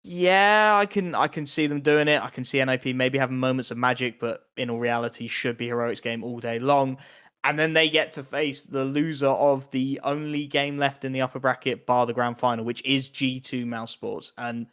Yeah, I can see them doing it. I can see NIP maybe having moments of magic, but in all reality, should be Heroic's game all day long. And then they get to face the loser of the only game left in the upper bracket, bar the grand final, which is G2 Mouse Sports. And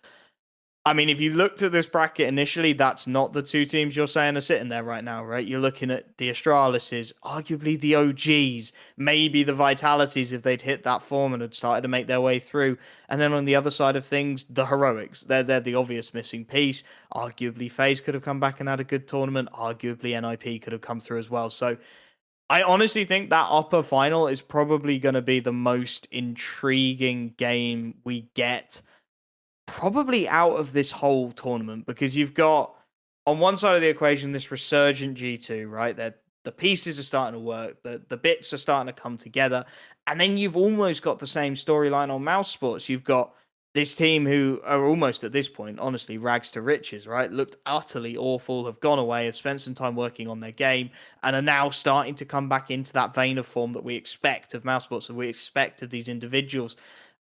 I mean, if you looked at this bracket initially, that's not the two teams you're saying are sitting there right now, right? You're looking at the Astralises, arguably the OGs, maybe the Vitalities if they'd hit that form and had started to make their way through. And then on the other side of things, the Heroics. They're the obvious missing piece. Arguably, Faze could have come back and had a good tournament. Arguably, NIP could have come through as well. So I honestly think that upper final is probably going to be the most intriguing game we get probably out of this whole tournament, because you've got on one side of the equation this resurgent G2, right? That the pieces are starting to work, the bits are starting to come together, and then you've almost got the same storyline on Mouse Sports. You've got this team who are almost at this point, honestly, rags to riches, right? Looked utterly awful, have gone away, have spent some time working on their game, and are now starting to come back into that vein of form that we expect of Mouse Sports, that we expect of these individuals.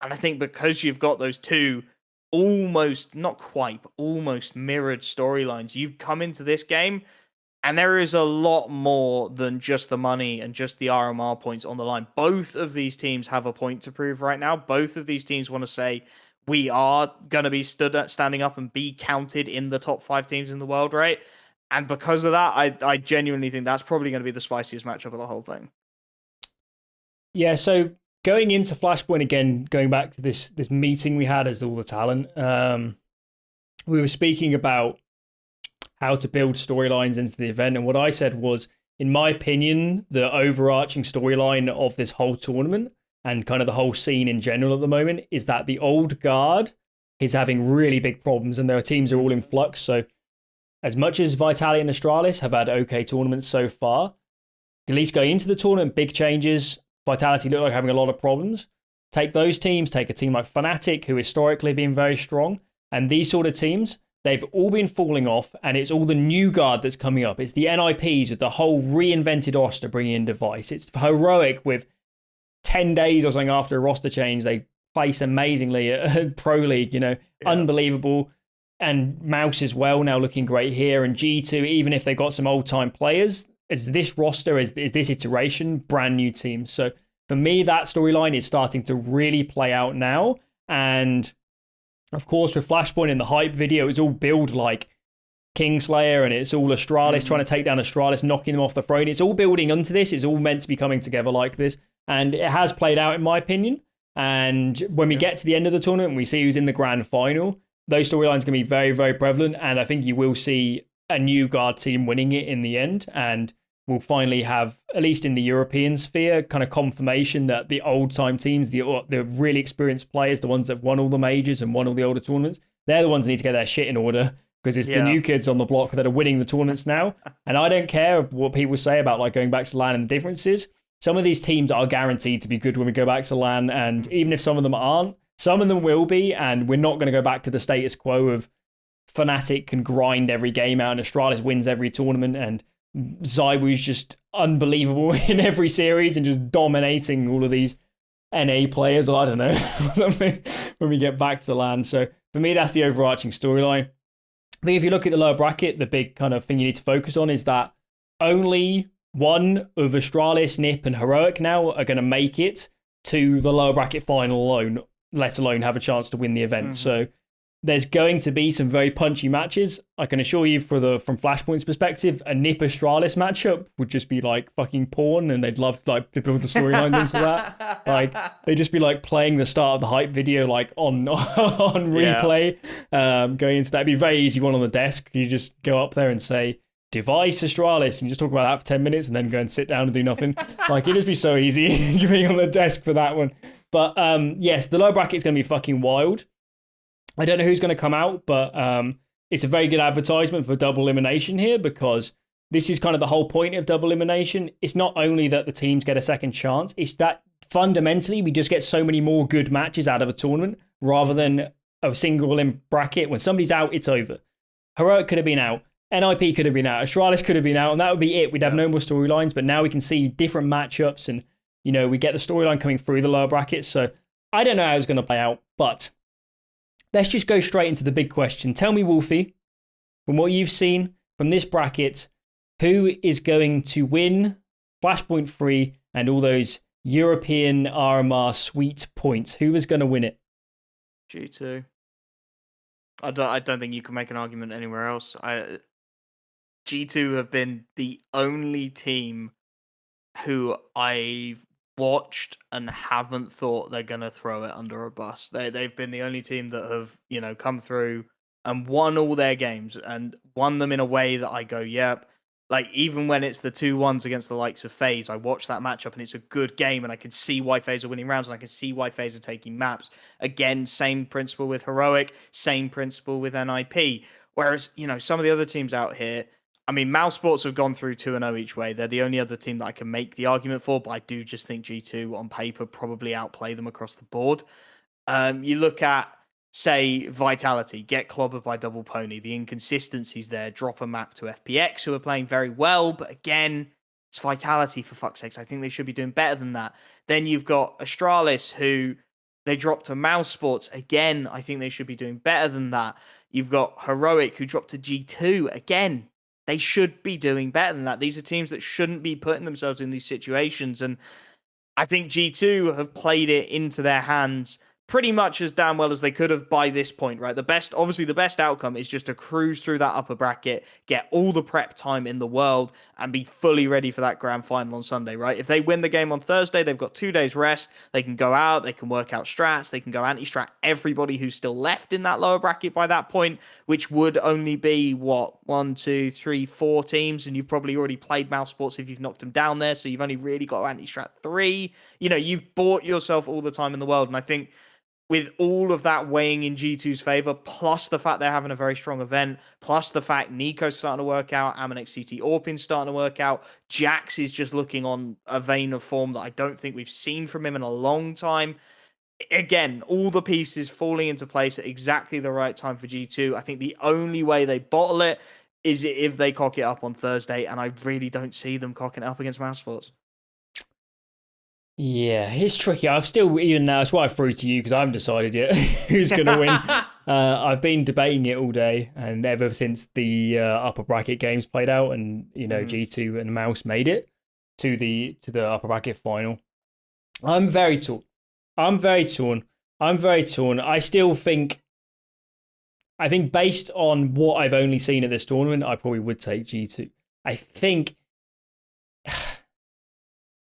And I think because you've got those two almost, not quite, but almost mirrored storylines, you've come into this game and there is a lot more than just the money and just the RMR points on the line. Both of these teams have a point to prove right now. Both of these teams want to say, we are going to be standing up and be counted in the top 5 teams in the world, right? And because of that, I genuinely think that's probably going to be the spiciest matchup of the whole thing. Yeah, so going into Flashpoint again, going back to this meeting we had as all the talent, we were speaking about how to build storylines into the event, and what I said was, in my opinion, the overarching storyline of this whole tournament and kind of the whole scene in general at the moment is that the old guard is having really big problems, and their teams are all in flux. So as much as Vitality and Astralis have had okay tournaments so far, at least going into the tournament, big changes. Vitality look like having a lot of problems. Take those teams, take a team like Fnatic, who historically have been very strong, and these sort of teams, they've all been falling off, and it's all the new guard that's coming up. It's the NIPs with the whole reinvented roster bringing in Device. It's Heroic with 10 days or something after a roster change. They place amazingly at Pro League, unbelievable. And Mouse as well, now looking great here. And G2, even if they've got some old-time players, is this roster, is this iteration, brand new team. So for me, that storyline is starting to really play out now. And of course, with Flashpoint in the hype video, it's all build like Kingslayer, and it's all Astralis trying to take down Astralis, knocking them off the throne. It's all building onto this. It's all meant to be coming together like this. And it has played out, in my opinion. And when we get to the end of the tournament and we see who's in the grand final, those storylines are going to be very, very prevalent. And I think you will see a new guard team winning it in the end. And we'll finally have, at least in the European sphere, kind of confirmation that the old-time teams, the really experienced players, the ones that have won all the majors and won all the older tournaments, they're the ones that need to get their shit in order, because it's the new kids on the block that are winning the tournaments now. And I don't care what people say about like going back to LAN and the differences. Some of these teams are guaranteed to be good when we go back to LAN, and even if some of them aren't, some of them will be, and we're not going to go back to the status quo of Fnatic can grind every game out and Astralis wins every tournament and Zywoo's just unbelievable in every series and just dominating all of these NA players, or I don't know, something when we get back to LAN. So for me, that's the overarching storyline. I think if you look at the lower bracket, the big kind of thing you need to focus on is that only one of Astralis, NiP, and Heroic now are going to make it to the lower bracket final alone, let alone have a chance to win the event. So there's going to be some very punchy matches. I can assure you, from Flashpoint's perspective, a NiP Astralis matchup would just be like fucking porn, and they'd love like to build the storylines into that. Like they'd just be like playing the start of the hype video like on replay. Going into that, it'd be a very easy one on the desk. You just go up there and say Device Astralis, and you just talk about that for 10 minutes, and then go and sit down and do nothing. Like it'd just be so easy being on the desk for that one. But yes, the lower bracket's going to be fucking wild. I don't know who's going to come out, but it's a very good advertisement for double elimination here, because this is kind of the whole point of double elimination. It's not only that the teams get a second chance, it's that fundamentally, we just get so many more good matches out of a tournament rather than a single in bracket. When somebody's out, it's over. Heroic could have been out. NIP could have been out. Astralis could have been out, and that would be it. We'd have no more storylines, but now we can see different matchups, and we get the storyline coming through the lower brackets. So I don't know how it's going to play out, but let's just go straight into the big question. Tell me, Wolfie, from what you've seen from this bracket, who is going to win Flashpoint 3 and all those European RMR sweet points? Who is going to win it? G2. I don't think you can make an argument anywhere else. G2 have been the only team who I've watched and haven't thought they're going to throw it under a bus. They've been the only team that have, come through and won all their games and won them in a way that I go, yep. Like, even when it's the 2-1s against the likes of Faze, I watch that matchup and it's a good game and I can see why Faze are winning rounds and I can see why Faze are taking maps. Again, same principle with Heroic, same principle with NIP. Whereas, some of the other teams out here, I mean, Mouse Sports have gone through 2-0 each way. They're the only other team that I can make the argument for, but I do just think G2 on paper probably outplay them across the board. You look at, say, Vitality, get clobbered by double Poney. The inconsistencies there, drop a map to FPX, who are playing very well, but again, it's Vitality, for fuck's sakes. I think they should be doing better than that. Then you've got Astralis, who they dropped to Mouse Sports. Again, I think they should be doing better than that. You've got Heroic, who dropped to G2. Again, they should be doing better than that. These are teams that shouldn't be putting themselves in these situations, and I think G2 have played it into their hands pretty much as damn well as they could have by this point, right? The best outcome is just to cruise through that upper bracket, get all the prep time in the world, and be fully ready for that grand final on Sunday, right? If they win the game on Thursday, they've got 2 days rest. They can go out, they can work out strats, they can go anti-strat everybody who's still left in that lower bracket by that point, which would only be, 1, 2, 3, 4 teams, and you've probably already played Mouse Sports if you've knocked them down there, so you've only really got anti-strat 3. You've bought yourself all the time in the world, and I think with all of that weighing in G2's favor, plus the fact they're having a very strong event, plus the fact Nico's starting to work out, Amanex CT Orpin's starting to work out, Jax is just looking on a vein of form that I don't think we've seen from him in a long time. Again, all the pieces falling into place at exactly the right time for G2. I think the only way they bottle it is if they cock it up on Thursday, and I really don't see them cocking it up against Mouse Sports. Yeah, it's tricky. I've still, even now, it's why I threw to you because I haven't decided yet who's going to win. I've been debating it all day, and ever since the upper bracket games played out, and G2 and Mouse made it to the upper bracket final. I'm very torn. I still think, based on what I've only seen at this tournament, I probably would take G2. I think.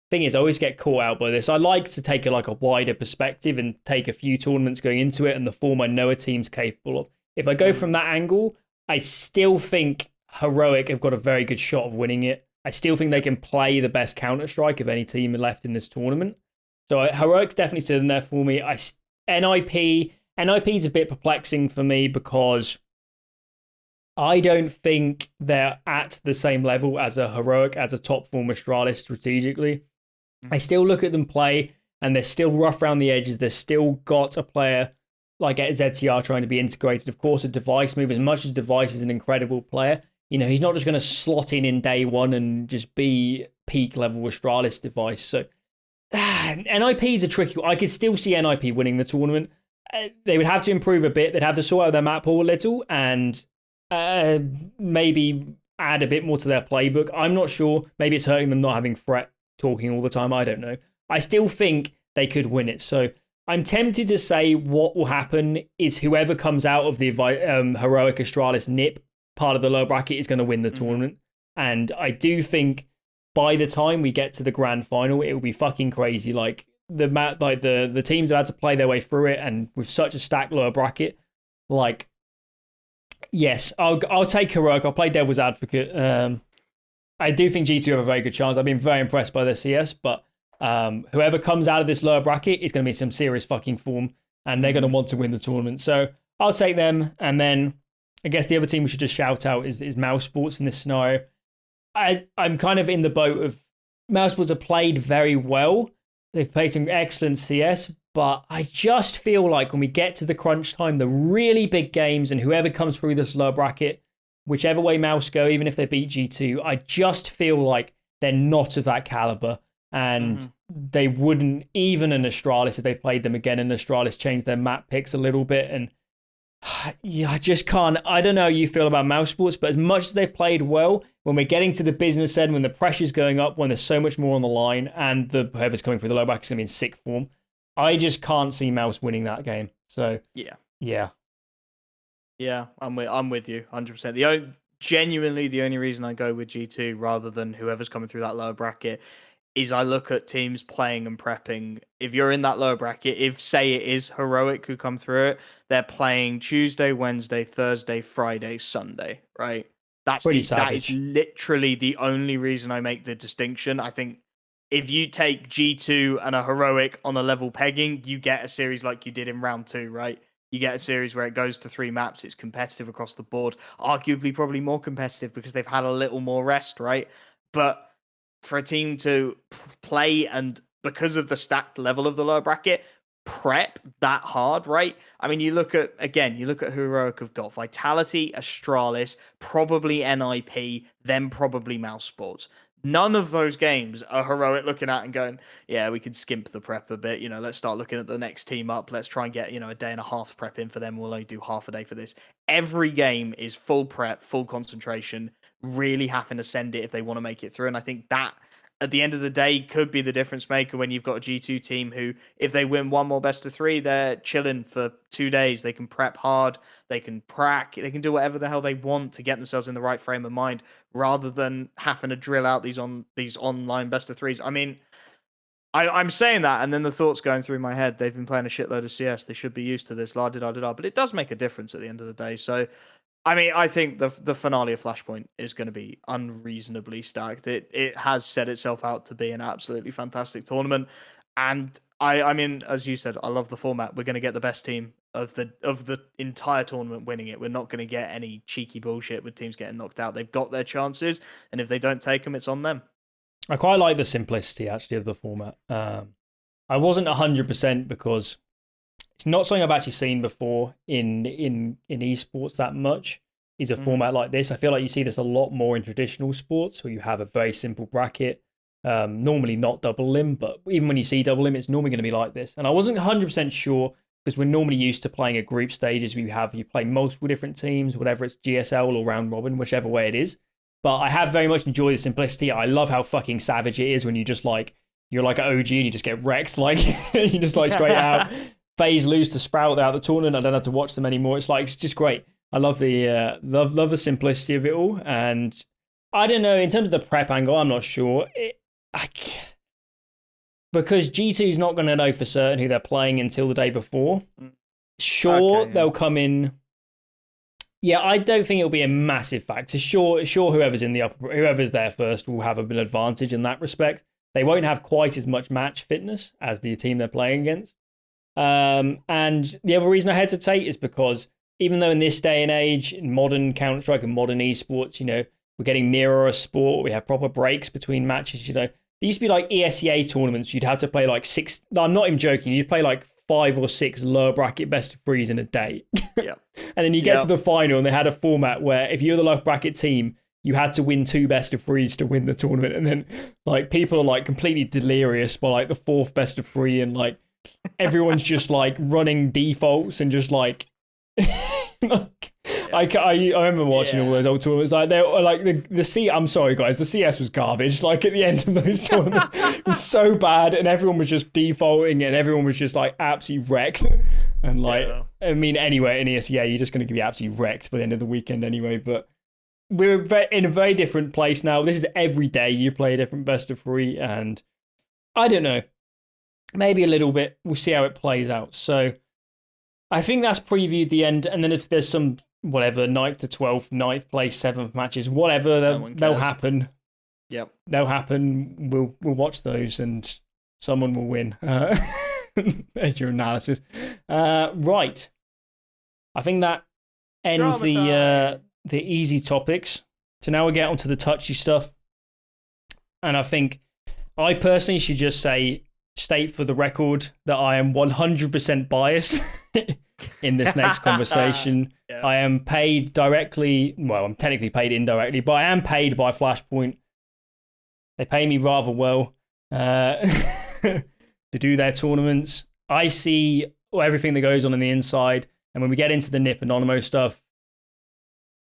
Thing is, I always get caught out by this. I like to take a wider perspective and take a few tournaments going into it and the form I know a team's capable of. If I go from that angle, I still think Heroic have got a very good shot of winning it. I still think they can play the best Counter-Strike of any team left in this tournament. So Heroic's definitely sitting there for me. NIP's a bit perplexing for me because I don't think they're at the same level as a Heroic, as a top form Astralis strategically. I still look at them play, and they're still rough around the edges. They've still got a player like ZTR trying to be integrated. Of course, a Device move, as much as Device is an incredible player, he's not just going to slot in day one and just be peak level Astralis Device. So NIP is a tricky one. I could still see NIP winning the tournament. They would have to improve a bit. They'd have to sort out their map pool a little and maybe add a bit more to their playbook. I'm not sure. Maybe it's hurting them not having Fret talking all the time. I don't know. I still think they could win it. So I'm tempted to say what will happen is whoever comes out of the Heroic Astralis NIP part of the lower bracket is going to win the tournament. And I do think by the time we get to the grand final, it will be fucking crazy. Like the teams have had to play their way through it, and with such a stacked lower bracket, yes, I'll take Heroic. I'll play devil's advocate. I do think G2 have a very good chance. I've been very impressed by their CS, but whoever comes out of this lower bracket is going to be some serious fucking form, and they're going to want to win the tournament. So I'll take them, and then I guess the other team we should just shout out is Mouse Sports in this scenario. I'm kind of in the boat of Mouse Sports have played very well. They've played some excellent CS, but I just feel like when we get to the crunch time, the really big games, and whoever comes through this lower bracket, whichever way Mouse go, even if they beat G2, I just feel like they're not of that caliber. And they wouldn't, even in Astralis, if they played them again in Astralis, change their map picks a little bit. And yeah, I just can't. I don't know how you feel about Mouse Sports, but as much as they've played well, when we're getting to the business end, when the pressure's going up, when there's so much more on the line, and whoever's coming through the low back is going to be in sick form, I just can't see Mouse winning that game. So yeah, I'm with you 100%. Genuinely, the only reason I go with G2 rather than whoever's coming through that lower bracket is I look at teams playing and prepping. If you're in that lower bracket, if say it is Heroic who come through it, they're playing Tuesday, Wednesday, Thursday, Friday, Sunday, right? That is literally the only reason I make the distinction. I think if you take G2 and a Heroic on a level pegging, you get a series like you did in round 2, right? You get a series where it goes to 3 maps. It's competitive across the board. Arguably, probably more competitive because they've had a little more rest, right? But for a team to play and because of the stacked level of the lower bracket, prep that hard, right? I mean, you look at Heroic have got Vitality, Astralis, probably NIP, then probably Mouse Sports. None of those games are Heroic looking at and going, yeah, we could skimp the prep a bit. Let's start looking at the next team up. Let's try and get, a day and a half prep in for them. We'll only do half a day for this. Every game is full prep, full concentration, really having to send it if they want to make it through. And I think that at the end of the day could be the difference maker when you've got a G2 team who, if they win one more best of 3, they're chilling for 2 days. They can prep hard, they can they can do whatever the hell they want to get themselves in the right frame of mind rather than having to drill out these online best of 3s. I mean, I'm saying that, and then the thoughts going through my head, they've been playing a shitload of CS. They should be used to this, but it does make a difference at the end of the day. So, I mean, I think the finale of Flashpoint is going to be unreasonably stacked. It has set itself out to be an absolutely fantastic tournament, and I mean, as you said, I love the format. We're going to get the best team of the entire tournament winning it. We're not going to get any cheeky bullshit with teams getting knocked out. They've got their chances, and if they don't take them, it's on them. I quite like the simplicity actually of the format. I wasn't 100% because it's not something I've actually seen before in esports that much. Is a format like this. I feel like you see this a lot more in traditional sports where you have a very simple bracket. Normally not double limb, but even when you see double limb, it's normally going to be like this. And I wasn't 100% sure because we're normally used to playing a group stages where you play multiple different teams, whatever it's GSL or round robin, whichever way it is. But I have very much enjoyed the simplicity. I love how fucking savage it is when you just you're like an OG and you just get wrecked, you just straight out. Faze lose to Sprout out the tournament. I don't have to watch them anymore. It's just great. I love the love the simplicity of it all, and I don't know in terms of the prep angle. I'm not sure because G2 is not going to know for certain who they're playing until the day before. Sure, they'll come in. Yeah, I don't think it'll be a massive factor. Sure, whoever's in whoever's there first will have an advantage in that respect. They won't have quite as much match fitness as the team they're playing against. And the other reason I hesitate is because even though in this day and age, in modern Counter-Strike and modern esports, we're getting nearer a sport, we have proper breaks between matches, There used to be like ESEA tournaments, you'd have to play 6, no, I'm not even joking, you'd play 5 or 6 lower bracket best of 3s in a day. Yeah. And then you get to the final and they had a format where if you're the lower bracket team, you had to win 2 best of 3s to win the tournament. And then people are completely delirious by the 4th best of 3 and everyone's just running defaults and just I remember watching all those old tournaments. I'm sorry guys, the CS was garbage. At the end of those tournaments, it was so bad, and everyone was just defaulting, and everyone was just absolutely wrecked. And I mean, anyway, in ESEA, you're just going to be absolutely wrecked by the end of the weekend anyway. But we're in a very different place now. This is every day you play a different best of 3, and I don't know, maybe a little bit. We'll see how it plays out. So I think that's previewed the end, and then if there's some whatever 9th to 12th, 9th place, 7th matches, whatever, they'll happen. Yep, they'll happen. We'll watch those, and someone will win. There's your analysis. Right, I think that ends the easy topics. So now we get onto the touchy stuff, and I think I personally should just say state for the record that I am 100% biased in this next conversation. Yeah. I am paid directly, well, I'm technically paid indirectly, but I am paid by Flashpoint. They pay me rather well to do their tournaments. I see everything that goes on the inside, and when we get into the NIP Anonymo stuff,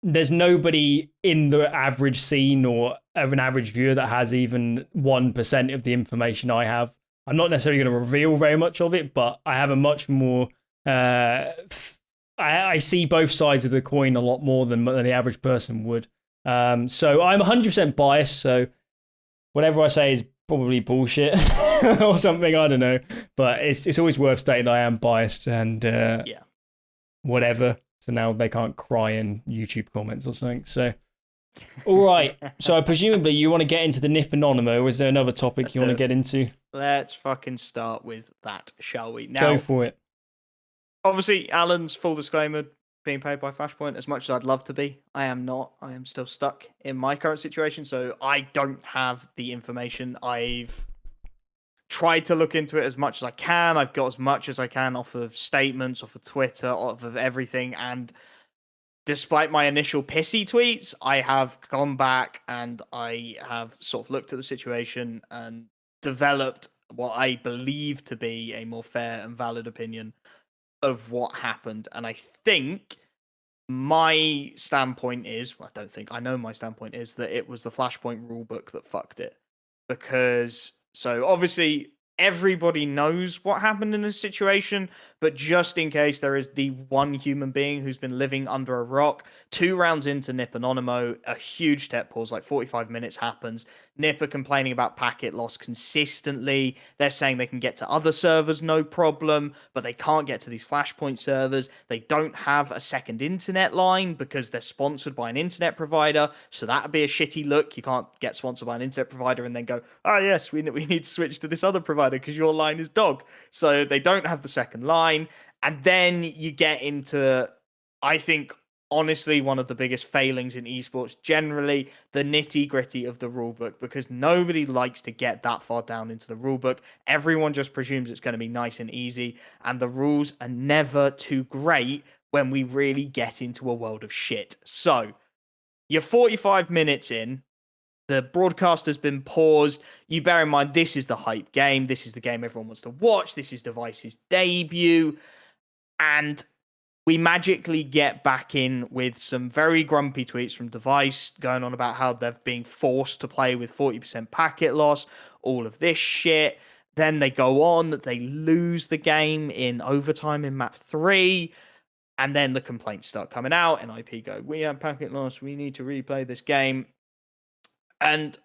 there's nobody in the average scene or of an average viewer that has even 1% of the information I have. I'm not necessarily going to reveal very much of it, but I have a much more... I see both sides of the coin a lot more than the average person would. So I'm 100% biased, so whatever I say is probably bullshit or something, I don't know. But it's always worth stating that I am biased and whatever. So now they can't cry in YouTube comments or something. So, all right. So presumably you want to get into the NIP Anonymo. Or is there another topic you want to get into? Let's fucking start with that, shall we? Now, go for it. Obviously, Alan's full disclaimer, being paid by Flashpoint. As much as I'd love to be, I am not. I am still stuck in my current situation, so I don't have the information. I've tried to look into it as much as I can. I've got as much as I can off of statements, off of Twitter, off of everything. And despite my initial pissy tweets, I have gone back and I have sort of looked at the situation and developed what I believe to be a more fair and valid opinion of what happened. And I think my standpoint is, well, I don't think, I know my standpoint is that it was the Flashpoint rulebook that fucked it. Because... So obviously everybody knows what happened in this situation, but just in case there is the one human being who's been living under a rock, 2 rounds into NIP Anonymo, a huge tech pause, like 45 minutes happens. NIP are complaining about packet loss consistently. They're saying they can get to other servers, no problem, but they can't get to these Flashpoint servers. They don't have a second internet line because they're sponsored by an internet provider, so that would be a shitty look. You can't get sponsored by an internet provider and then go, oh yes, we need to switch to this other provider because your line is dog. So they don't have the second line. And then you get into, I think, honestly, one of the biggest failings in esports generally, the nitty-gritty of the rulebook, because nobody likes to get that far down into the rulebook. Everyone just presumes it's going to be nice and easy, and the rules are never too great when we really get into a world of shit. So, you're 45 minutes in, the broadcast has been paused. You bear in mind, this is the hype game. This is the game everyone wants to watch. This is Device's debut. And we magically get back in with some very grumpy tweets from Device going on about how they're being forced to play with 40% packet loss, all of this shit. Then they go on that they lose the game in overtime in map 3. And then the complaints start coming out. And IP go, we have packet loss. We need to replay this game. And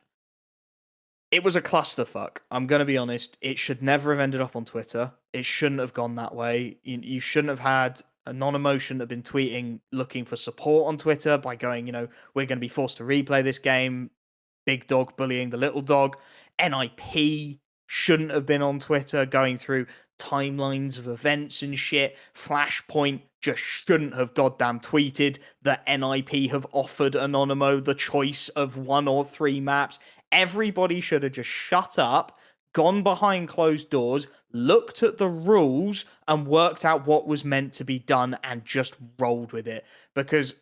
it was a clusterfuck. I'm going to be honest. It should never have ended up on Twitter. It shouldn't have gone that way. You shouldn't have had Anonymo shouldn't have been tweeting looking for support on Twitter by going, we're going to be forced to replay this game. Big dog bullying the little dog. NIP shouldn't have been on Twitter going through timelines of events and shit. Flashpoint just shouldn't have goddamn tweeted that NIP have offered Anonymo the choice of 1 or 3 maps. Everybody should have just shut up, gone behind closed doors, looked at the rules and worked out what was meant to be done and just rolled with it. Because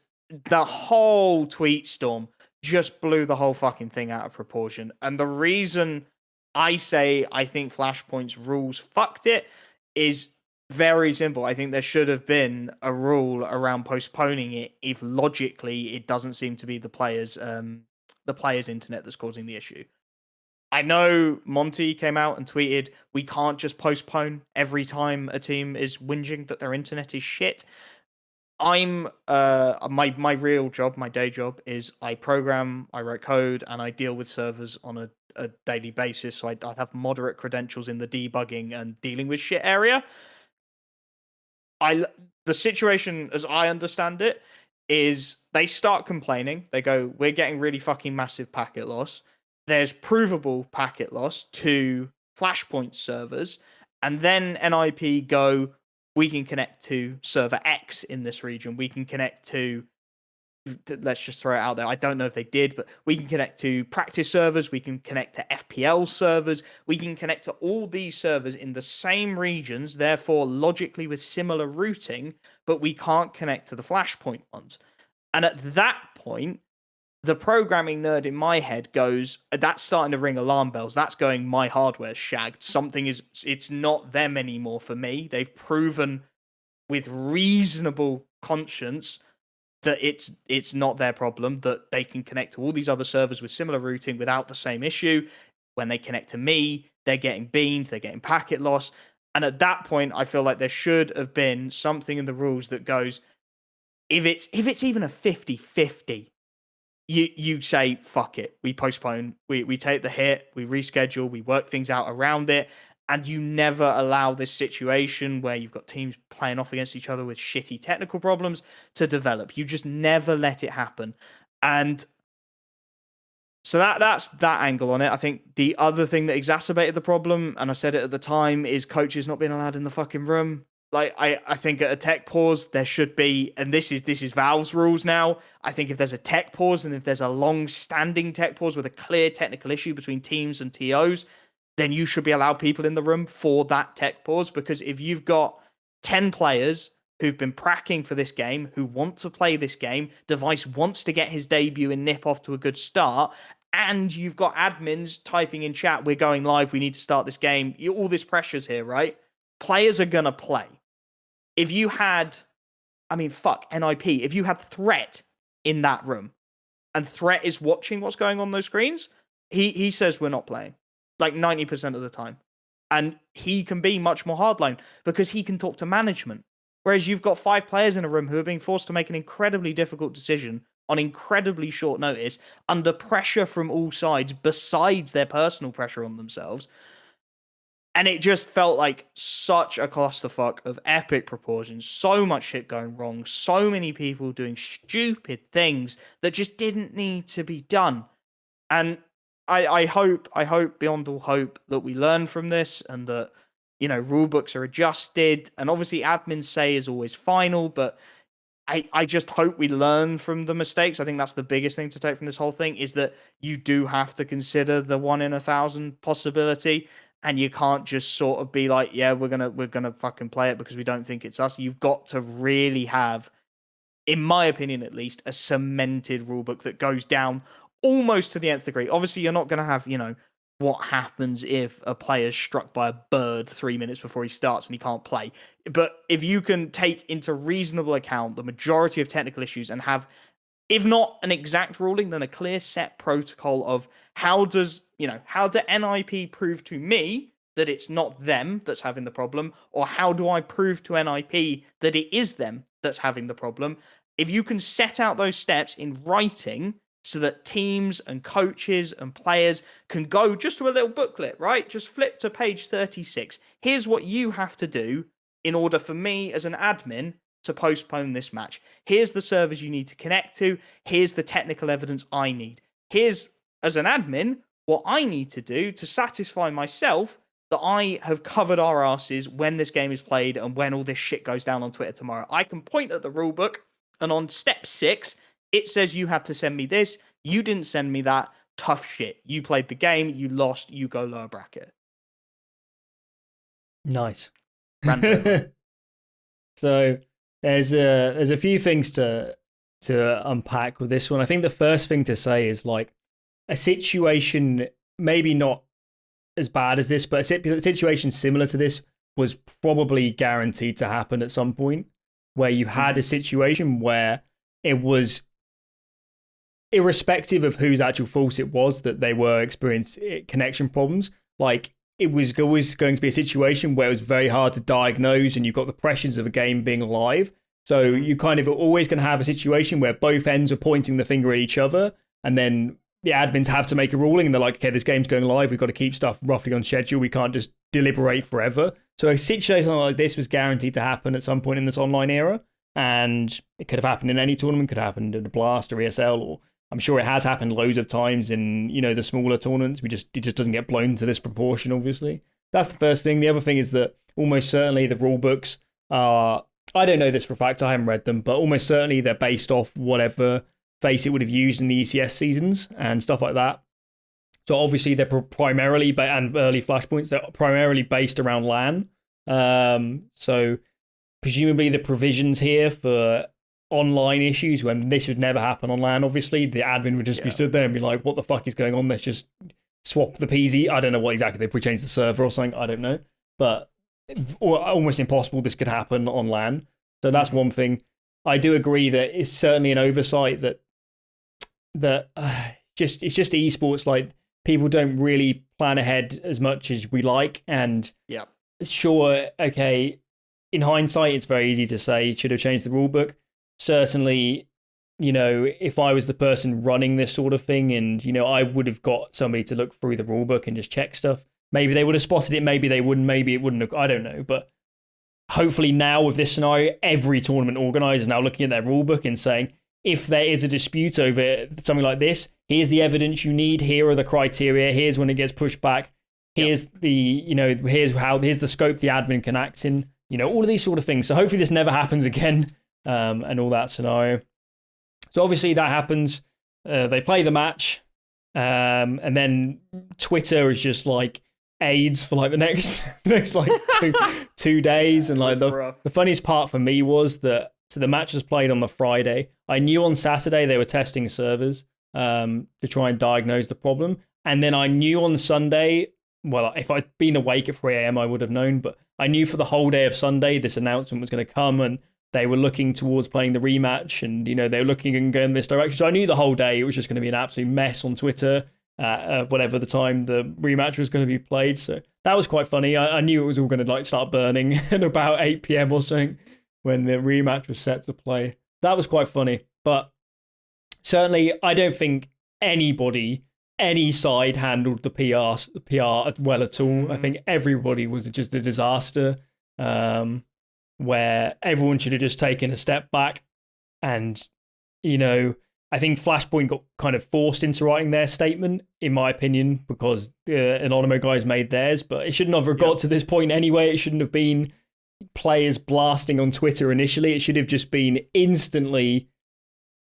the whole tweet storm just blew the whole fucking thing out of proportion. And the reason I say I think Flashpoint's rules fucked it is very simple. I think there should have been a rule around postponing it if logically it doesn't seem to be the player's internet that's causing the issue. I know Monty came out and tweeted, we can't just postpone every time a team is whinging that their internet is shit. I'm my real job, my day job is I program, I write code, and I deal with servers on a daily basis. So I have moderate credentials in the debugging and dealing with shit area. The situation, as I understand it, is they start complaining. They go, we're getting really fucking massive packet loss. There's provable packet loss to Flashpoint servers. And then NIP go, we can connect to server X in this region. We can connect to let's just throw it out there. I don't know if they did, but we can connect to practice servers, we can connect to FPL servers, we can connect to all these servers in the same regions, therefore logically with similar routing, but we can't connect to the Flashpoint ones. And at that point, the programming nerd in my head goes, that's starting to ring alarm bells. That's going, my hardware's shagged. It's not them anymore for me. They've proven with reasonable conscience that it's not their problem, that they can connect to all these other servers with similar routing without the same issue. When they connect to me, they're getting beamed, they're getting packet loss. And at that point, I feel like there should have been something in the rules that goes, if it's even a 50-50, you say, fuck it, we postpone, we take the hit, we reschedule, we work things out around it. And you never allow this situation where you've got teams playing off against each other with shitty technical problems to develop. You just never let it happen. And so that's that angle on it. I think the other thing that exacerbated the problem, and I said it at the time, is coaches not being allowed in the fucking room. Like, I think at a tech pause, there should be, and this is Valve's rules now. I think if there's a tech pause and if there's a long-standing tech pause with a clear technical issue between teams and TOs, then you should be allowed people in the room for that tech pause. Because if you've got 10 players who've been pracking for this game, who want to play this game, Device wants to get his debut and nip off to a good start, and you've got admins typing in chat, we're going live, we need to start this game, all this pressure's here, right? Players are going to play. If you had, NIP, if you had Threat in that room, and Threat is watching what's going on those screens, he says we're not playing. Like 90% of the time. And he can be much more hardline because he can talk to management. Whereas you've got 5 players in a room who are being forced to make an incredibly difficult decision on incredibly short notice under pressure from all sides besides their personal pressure on themselves. And it just felt like such a clusterfuck of epic proportions, so much shit going wrong, so many people doing stupid things that just didn't need to be done. And I hope beyond all hope that we learn from this and that, rule books are adjusted. And obviously admins say is always final, but I just hope we learn from the mistakes. I think that's the biggest thing to take from this whole thing, is that you do have to consider the 1 in 1,000 possibility. And you can't just sort of be like, yeah, we're gonna fucking play it because we don't think it's us. You've got to really have, in my opinion at least, a cemented rulebook that goes down almost to the nth degree. Obviously, you're not going to have, what happens if a player's struck by a bird 3 minutes before he starts and he can't play. But if you can take into reasonable account the majority of technical issues and have, if not an exact ruling, then a clear set protocol of how do NIP prove to me that it's not them that's having the problem, or how do I prove to NIP that it is them that's having the problem? If you can set out those steps in writing so that teams and coaches and players can go just to a little booklet, right? Just flip to page 36. Here's what you have to do in order for me as an admin to postpone this match. Here's the servers you need to connect to. Here's the technical evidence I need. Here's, as an admin, what I need to do to satisfy myself that I have covered our asses when this game is played and when all this shit goes down on Twitter tomorrow. I can point at the rulebook, and on step 6, it says you had to send me this. You didn't send me that. Tough shit. You played the game. You lost. You go lower bracket. Nice. Rant over. So there's a few things to unpack with this one. I think the first thing to say is, like, a situation maybe not as bad as this, but a situation similar to this was probably guaranteed to happen at some point, where you had a situation where it was, irrespective of whose actual fault it was that they were experiencing connection problems, like, it was always going to be a situation where it was very hard to diagnose, and you've got the pressures of a game being live. So you kind of always going to have a situation where both ends are pointing the finger at each other, and then the admins have to make a ruling, and they're like, okay, this game's going live, we've got to keep stuff roughly on schedule, we can't just deliberate forever. So a situation like this was guaranteed to happen at some point in this online era, and it could have happened in any tournament, could have happened in a Blast or ESL, or I'm sure it has happened loads of times in, the smaller tournaments. It just doesn't get blown to this proportion, obviously. That's the first thing. The other thing is that almost certainly the rule books are, I don't know this for a fact, I haven't read them, but almost certainly they're based off whatever Face It would have used in the ECS seasons and stuff like that. So obviously they're primarily, and early Flashpoints, they're primarily based around LAN. So presumably the provisions here for online issues, when this would never happen on LAN, obviously, the admin would just be stood there and be like, what the fuck is going on? Let's just swap the PZ. I don't know what exactly, they probably changed the server or something, I don't know. But almost impossible this could happen on LAN. So that's one thing. I do agree that it's certainly an oversight that it's just esports. Like, people don't really plan ahead as much as we like. And sure, okay, in hindsight, it's very easy to say it should have changed the rule book. Certainly, you know, if I was the person running this sort of thing, and, you know, I would have got somebody to look through the rule book and just check stuff. Maybe they would have spotted it, maybe they wouldn't, maybe it wouldn't have, I don't know. But hopefully now with this scenario, every tournament organizer is now looking at their rule book and saying, if there is a dispute over something like this, here's the evidence you need, here are the criteria, here's when it gets pushed back, here's the, you know, here's the scope the admin can act in, you know, all of these sort of things. So hopefully this never happens again, and all that scenario. So obviously that happens. They play the match, and then Twitter is just like AIDS for like the next like two days. And like the funniest part for me was that, so the match was played on the Friday. I knew on Saturday they were testing servers to try and diagnose the problem. And then I knew on Sunday, well, if I'd been awake at 3 a.m, I would have known, but I knew for the whole day of Sunday this announcement was going to come, and they were looking towards playing the rematch, and, you know, they were looking and going this direction. So I knew the whole day it was just going to be an absolute mess on Twitter, whatever the time the rematch was going to be played. So that was quite funny. I knew it was all going to like start burning at about 8 p.m. or something when the rematch was set to play. That was quite funny. But certainly I don't think any side handled the PR well at all. I think everybody was just a disaster, where everyone should have just taken a step back. And, you know, I think Flashpoint got kind of forced into writing their statement, in my opinion, because the Anonymo guys made theirs, but it shouldn't have got to this point anyway. It shouldn't have been players blasting on Twitter initially. It should have just been instantly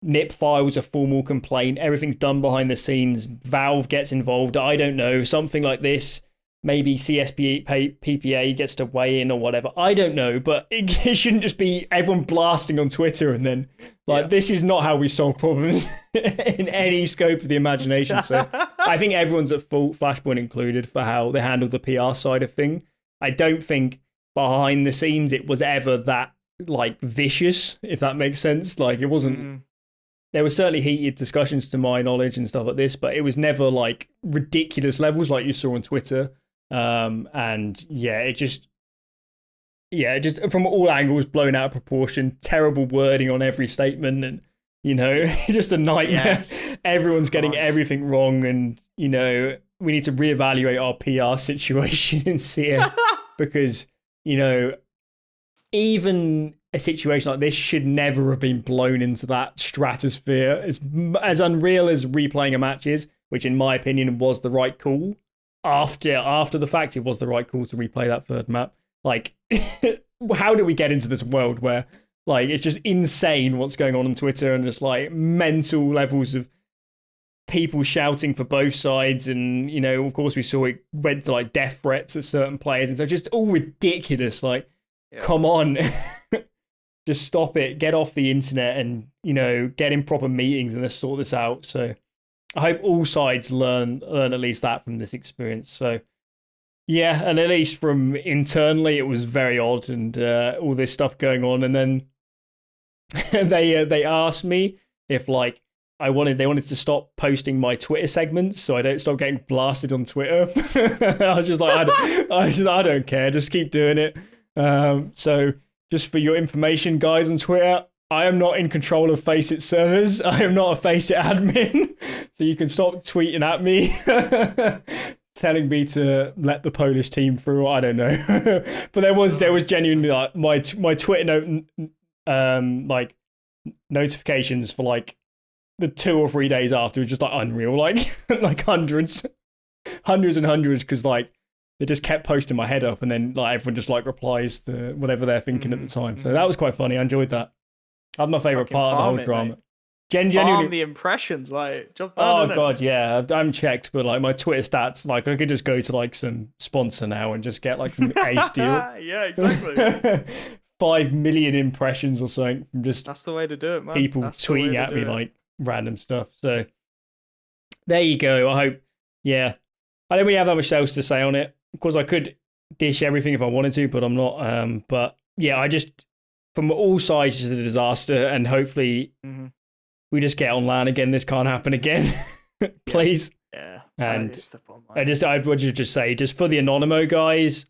NIP files a formal complaint. Everything's done behind the scenes. Valve gets involved. I don't know. Something like this. Maybe PPA gets to weigh in or whatever. I don't know. But it shouldn't just be everyone blasting on Twitter and then, like, this is not how we solve problems in any scope of the imagination. So I think everyone's at fault, Flashpoint included, for how they handled the PR side of thing. I don't think behind the scenes it was ever that, like, vicious, if that makes sense. Like, it wasn't... There were certainly heated discussions to my knowledge and stuff like this, but it was never like ridiculous levels like you saw on Twitter. And it just from all angles blown out of proportion, terrible wording on every statement, and, you know, just a nightmare. Yes. Everyone's getting everything wrong, and, you know, we need to reevaluate our PR situation in CS because, you know, even a situation like this should never have been blown into that stratosphere. As unreal as replaying a match is, which in my opinion was the right call, after the fact, it was the right call to replay that third map. Like, how did we get into this world where, like, it's just insane what's going on Twitter, and just like mental levels of people shouting for both sides, and, you know, of course we saw it went to like death threats at certain players, and so just all ridiculous. Like, come on. Just stop it, get off the internet, and, you know, get in proper meetings and let's sort this out. So I hope all sides learn at least that from this experience. So yeah, and at least from internally it was very odd, and all this stuff going on. And then they asked me if, like, they wanted to stop posting my Twitter segments so I don't stop getting blasted on Twitter. I was just like, I don't care, just keep doing it. So just for your information, guys on Twitter, I am not in control of Face It servers. I am not a Face It admin. So you can stop tweeting at me, telling me to let the Polish team through. I don't know. But there was genuinely, like, my Twitter like notifications for like the 2 or 3 days after was just like unreal, like like hundreds and hundreds, because like they just kept posting my head up, and then like everyone just like replies to whatever they're thinking at the time. So that was quite funny. I enjoyed that. That's my favourite part of the whole drama. Mate. farm Genuinely. the impressions. Like, job done, Oh isn't it? god, yeah. I haven't checked, but like my Twitter stats, like I could just go to like some sponsor now and just get like an ace deal. Yeah, exactly. 5 million impressions or something from just That's the way to do it, man. people That's the way tweeting to at me do it. like random stuff. So there you go. I hope. Yeah, I don't really have that much else to say on it. Of course, I could dish everything if I wanted to, but I'm not. But yeah, I just from all sides is a disaster, and hopefully we just get on LAN again. This can't happen again, please. Yeah. And It's the bottom line. I would just say, just for the Anonymo guys,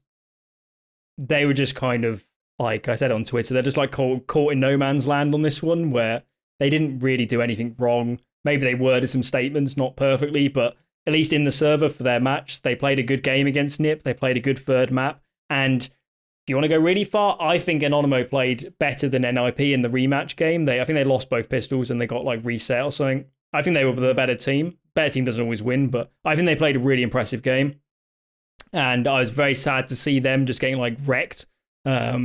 they were just kind of like I said on Twitter, they're just like caught in no man's land on this one, where they didn't really do anything wrong. Maybe they worded some statements not perfectly, but at least in the server for their match, they played a good game against Nip. They played a good third map. And if you want to go really far, I think Anonymo played better than NIP in the rematch game. I think they lost both pistols and they got like reset or something. I think they were the better team. Better team doesn't always win, but I think they played a really impressive game. And I was very sad to see them just getting like wrecked by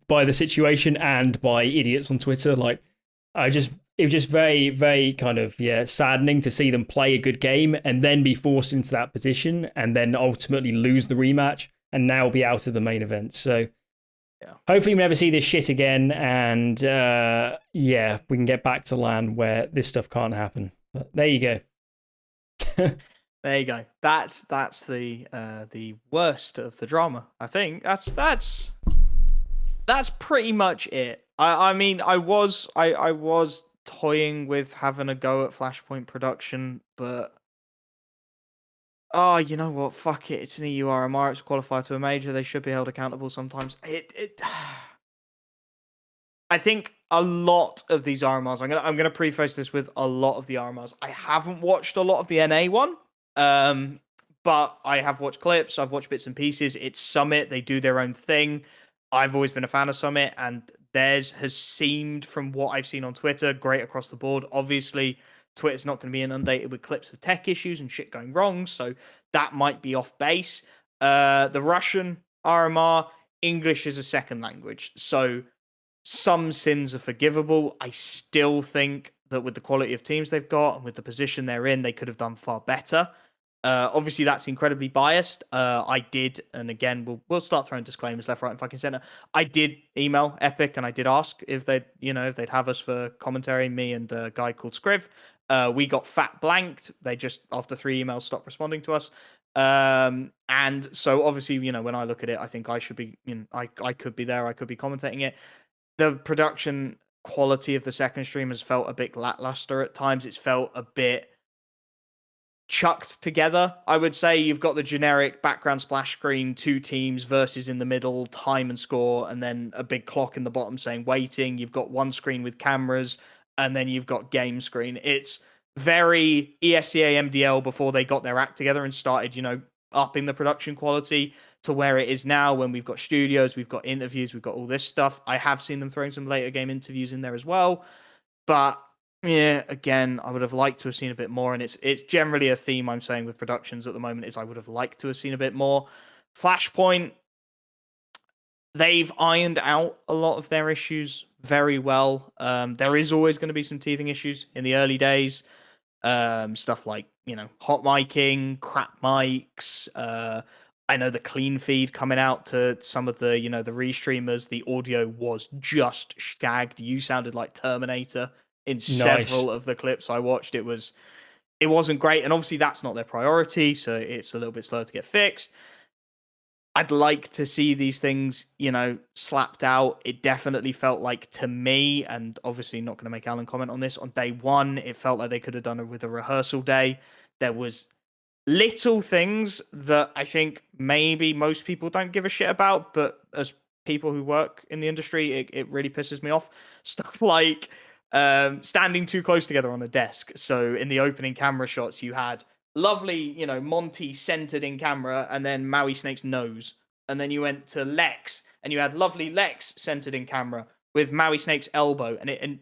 the situation and by idiots on Twitter. Like it was just very, very kind of saddening to see them play a good game and then be forced into that position and then ultimately lose the rematch and now be out of the main event. So hopefully we never see this shit again, and we can get back to LAN where this stuff can't happen. But there you go. There you go. That's the worst of the drama. I think that's pretty much it. I mean, I was toying with having a go at Flashpoint production, but oh, you know what? Fuck it. It's an EU RMR. It's qualified to a major. They should be held accountable sometimes. I think a lot of these RMRs. I'm gonna preface this with a lot of the RMRs. I haven't watched a lot of the NA one, but I have watched clips. I've watched bits and pieces. It's Summit. They do their own thing. I've always been a fan of Summit, and theirs has seemed, from what I've seen on Twitter, great across the board. Obviously, Twitter's not going to be inundated with clips of tech issues and shit going wrong, so that might be off base. The Russian RMR, English is a second language, so some sins are forgivable. I still think that with the quality of teams they've got and with the position they're in, they could have done far better. Obviously, that's incredibly biased. I did, and again, we'll start throwing disclaimers left, right, and fucking center. I did email Epic, and I did ask if they'd have us for commentary. Me and a guy called Scriv. We got fat blanked. They just, after 3 emails, stopped responding to us. And so obviously, when I look at it, I think I should be, I could be there. I could be commentating it. The production quality of the second stream has felt a bit lackluster at times. It's felt a bit chucked together. I would say you've got the generic background splash screen, 2 teams versus in the middle, time and score, and then a big clock in the bottom saying waiting. You've got one screen with cameras, and then you've got game screen. It's very ESEA MDL before they got their act together and started, upping the production quality to where it is now, when we've got studios, we've got interviews, we've got all this stuff. I have seen them throwing some later game interviews in there as well. But yeah, again, I would have liked to have seen a bit more. And it's generally a theme I'm saying with productions at the moment, is I would have liked to have seen a bit more. Flashpoint, they've ironed out a lot of their issues very well. There is always going to be some teething issues in the early days. Stuff like, hot miking, crap mics, I know the clean feed coming out to some of the, the restreamers, the audio was just shagged. You sounded like Terminator in several of the clips I watched. It wasn't great. And obviously that's not their priority, so it's a little bit slower to get fixed. I'd like to see these things, slapped out. It definitely felt like, to me, and obviously not going to make Alan comment on this, on day one, it felt like they could have done it with a rehearsal day. There was little things that I think maybe most people don't give a shit about, but as people who work in the industry, it really pisses me off. Stuff like standing too close together on a desk. So in the opening camera shots, you had lovely, Monty centered in camera, and then Maui Snake's nose. And then you went to Lex, and you had lovely Lex centered in camera with Maui Snake's elbow. And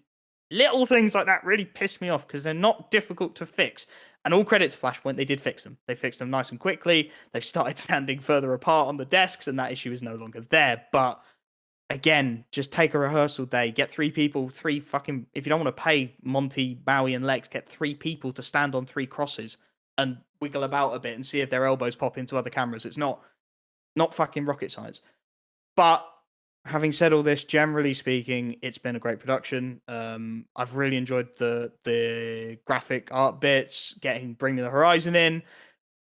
little things like that really piss me off because they're not difficult to fix. And all credit to Flashpoint, they did fix them. They fixed them nice and quickly. They've started standing further apart on the desks, and that issue is no longer there. But again, just take a rehearsal day, get 3 people, 3 fucking, if you don't want to pay Monty, Bowie, and Lex, get 3 people to stand on 3 crosses and wiggle about a bit and see if their elbows pop into other cameras. It's not fucking rocket science. But having said all this, generally speaking, it's been a great production. I've really enjoyed the graphic art bits, Bring the Horizon in.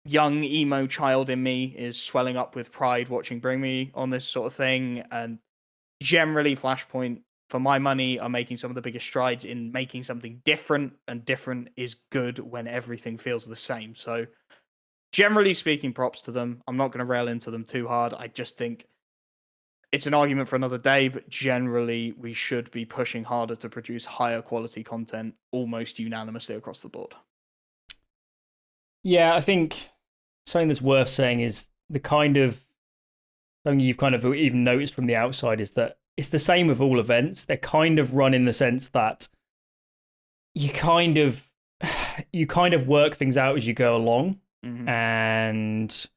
Young emo child in me is swelling up with pride watching Bring Me on this sort of thing. And generally, Flashpoint, for my money, are making some of the biggest strides in making something different, and different is good when everything feels the same. So generally speaking, props to them. I'm not going to rail into them too hard. I just think it's an argument for another day, but generally we should be pushing harder to produce higher quality content almost unanimously across the board. Yeah, I think something that's worth saying is something you've kind of even noticed from the outside is that it's the same with all events. They're kind of run in the sense that you kind of work things out as you go along, and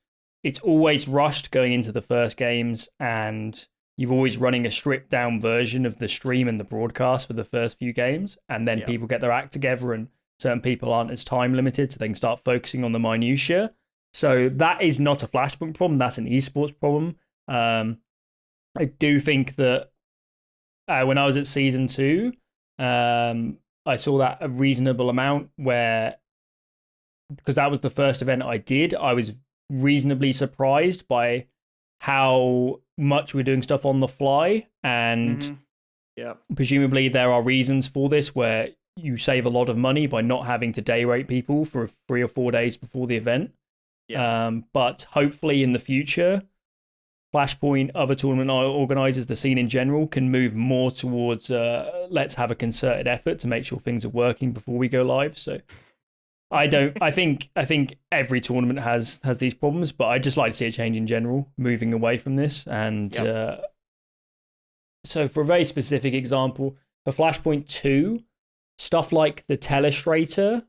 it's always rushed going into the first games, and you're always running a stripped down version of the stream and the broadcast for the first few games, and then people get their act together, and certain people aren't as time limited, so they can start focusing on the minutiae. So that is not a Flashpoint problem, that's an esports problem. I do think that when I was at season 2, I saw that a reasonable amount where, because that was the first event I did, I was reasonably surprised by how much we're doing stuff on the fly, and presumably there are reasons for this where you save a lot of money by not having to day rate people for 3 or 4 days before the event. But hopefully in the future, Flashpoint, other tournament organizers, the scene in general, can move more towards let's have a concerted effort to make sure things are working before we go live. So I think every tournament has these problems, but I'd just like to see a change in general, moving away from this. And so for a very specific example, for Flashpoint 2, stuff like the telestrator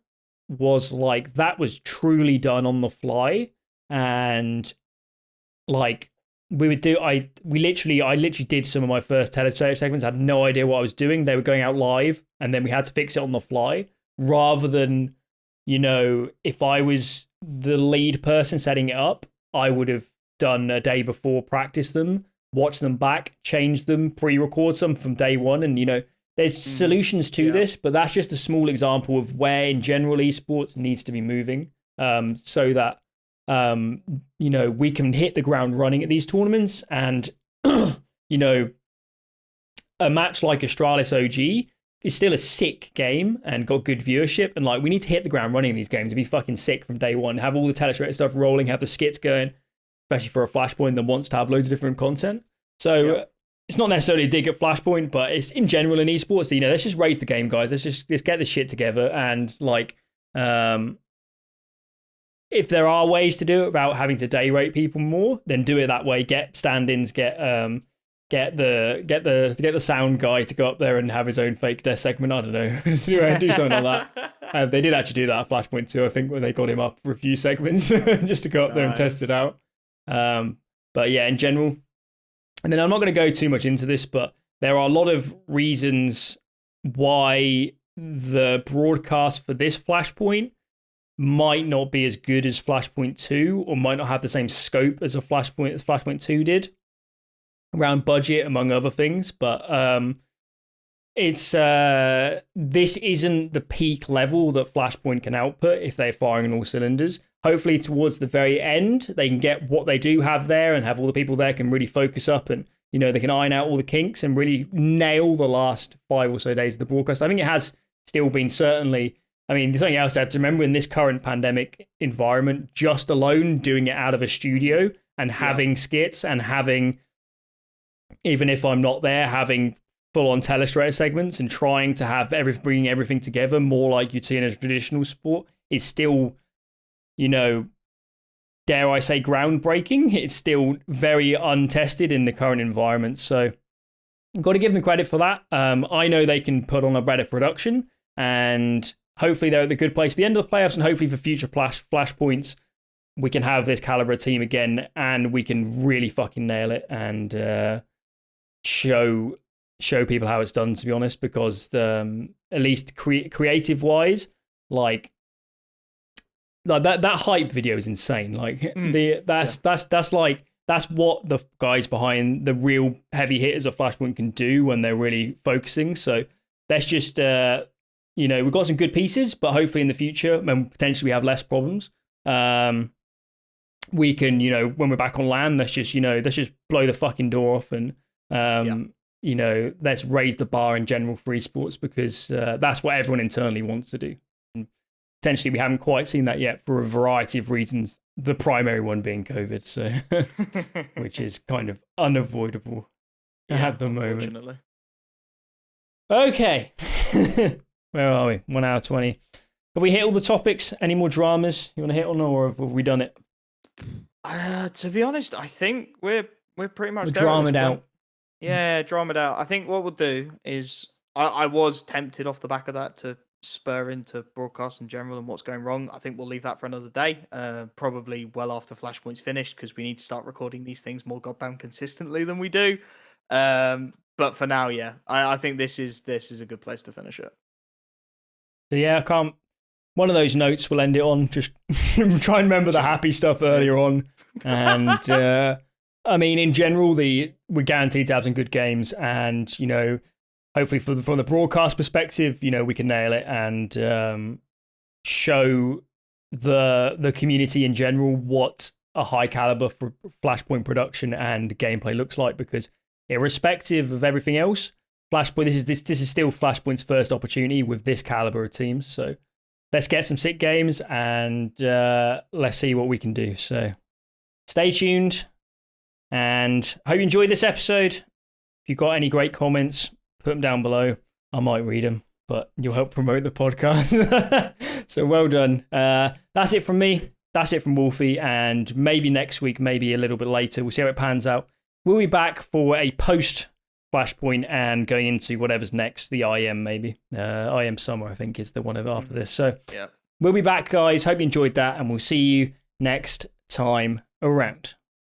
was like, that was truly done on the fly. And like we would do, I literally did some of my first telestrator segments, had no idea what I was doing. They were going out live, and then we had to fix it on the fly, rather than, you know, if I was the lead person setting it up, I would have done a day before, practice them, watch them back, change them, pre-record some from day one. And, you know, there's solutions to this, but that's just a small example of where in general esports needs to be moving, so that, you know, we can hit the ground running at these tournaments. And, you know, a match like Astralis OG is still a sick game and got good viewership. And like, we need to hit the ground running in these games and be fucking sick from day one, have all the telestrator stuff rolling, have the skits going, especially for a Flashpoint that wants to have loads of different content. So it's not necessarily a dig at Flashpoint, but it's in general in esports, you know, let's just raise the game, guys. Let's just get this shit together. And like, if there are ways to do it without having to day rate people more, then do it that way. Get stand-ins, get the sound guy to go up there and have his own fake death segment. I don't know, do something like that. They did actually do that at Flashpoint 2, I think, when they got him up for a few segments just to go up there and test it out. But yeah, in general. And then I'm not going to go too much into this, but there are a lot of reasons why the broadcast for this Flashpoint might not be as good as Flashpoint 2, or might not have the same scope as Flashpoint 2 did, around budget, among other things. But it's this isn't the peak level that Flashpoint can output if they're firing on all cylinders. Hopefully towards the very end, they can get what they do have there, and have all the people there can really focus up, and, you know, they can iron out all the kinks and really nail the last 5 or so days of the broadcast. I think it has still been, certainly, I mean, there's something else I have to remember in this current pandemic environment, just alone doing it out of a studio and having skits and having, even if I'm not there, having full-on telestrator segments and trying to have bringing everything together more like you'd see in a traditional sport is still, you know, dare I say, groundbreaking. It's still very untested in the current environment. So I've got to give them credit for that. I know they can put on a better production, and hopefully they're at the good place for the end of the playoffs, and hopefully for future Flashpoints, we can have this caliber team again and we can really fucking nail it. And show people how it's done, to be honest, because at least creative wise, like that hype video is insane. Like that's what the guys behind the real heavy hitters of Flashpoint can do when they're really focusing. So let's just we've got some good pieces, but hopefully in the future, when potentially we have less problems, we can, when we're back on LAN, let's just blow the fucking door off and let's raise the bar in general for esports, because that's what everyone internally wants to do. And potentially we haven't quite seen that yet for a variety of reasons, the primary one being COVID, so which is kind of unavoidable at the moment. Okay. Where are we? 1 hour 20. Have we hit all the topics? Any more dramas you want to hit on, or have we done it? To be honest, I think we're pretty much dramaed out. Yeah, dramaed out. I think what we'll do is I was tempted off the back of that to spur into broadcast in general and what's going wrong. I think we'll leave that for another day, probably well after Flashpoint's finished, because we need to start recording these things more goddamn consistently than we do. But for now, yeah, I think this is a good place to finish it. So yeah, I can't. One of those notes we'll end it on. Just try and remember the happy stuff earlier on. And I mean, in general, we're guaranteed to have some good games, and hopefully from the broadcast perspective, we can nail it and show the community in general what a high caliber for Flashpoint production and gameplay looks like. Because irrespective of everything else, Flashpoint, this is still Flashpoint's first opportunity with this caliber of teams. So let's get some sick games and let's see what we can do. So stay tuned, and hope you enjoyed this episode. If you've got any great comments, put them down below. I might read them, but you'll help promote the podcast. So well done. That's it from me. That's it from Wolfie. And maybe next week, maybe a little bit later, we'll see how it pans out. We'll be back for a post Flashpoint and going into whatever's next, the IM maybe. IM Summer, I think, is the one after this. So we'll be back, guys. Hope you enjoyed that, and we'll see you next time around.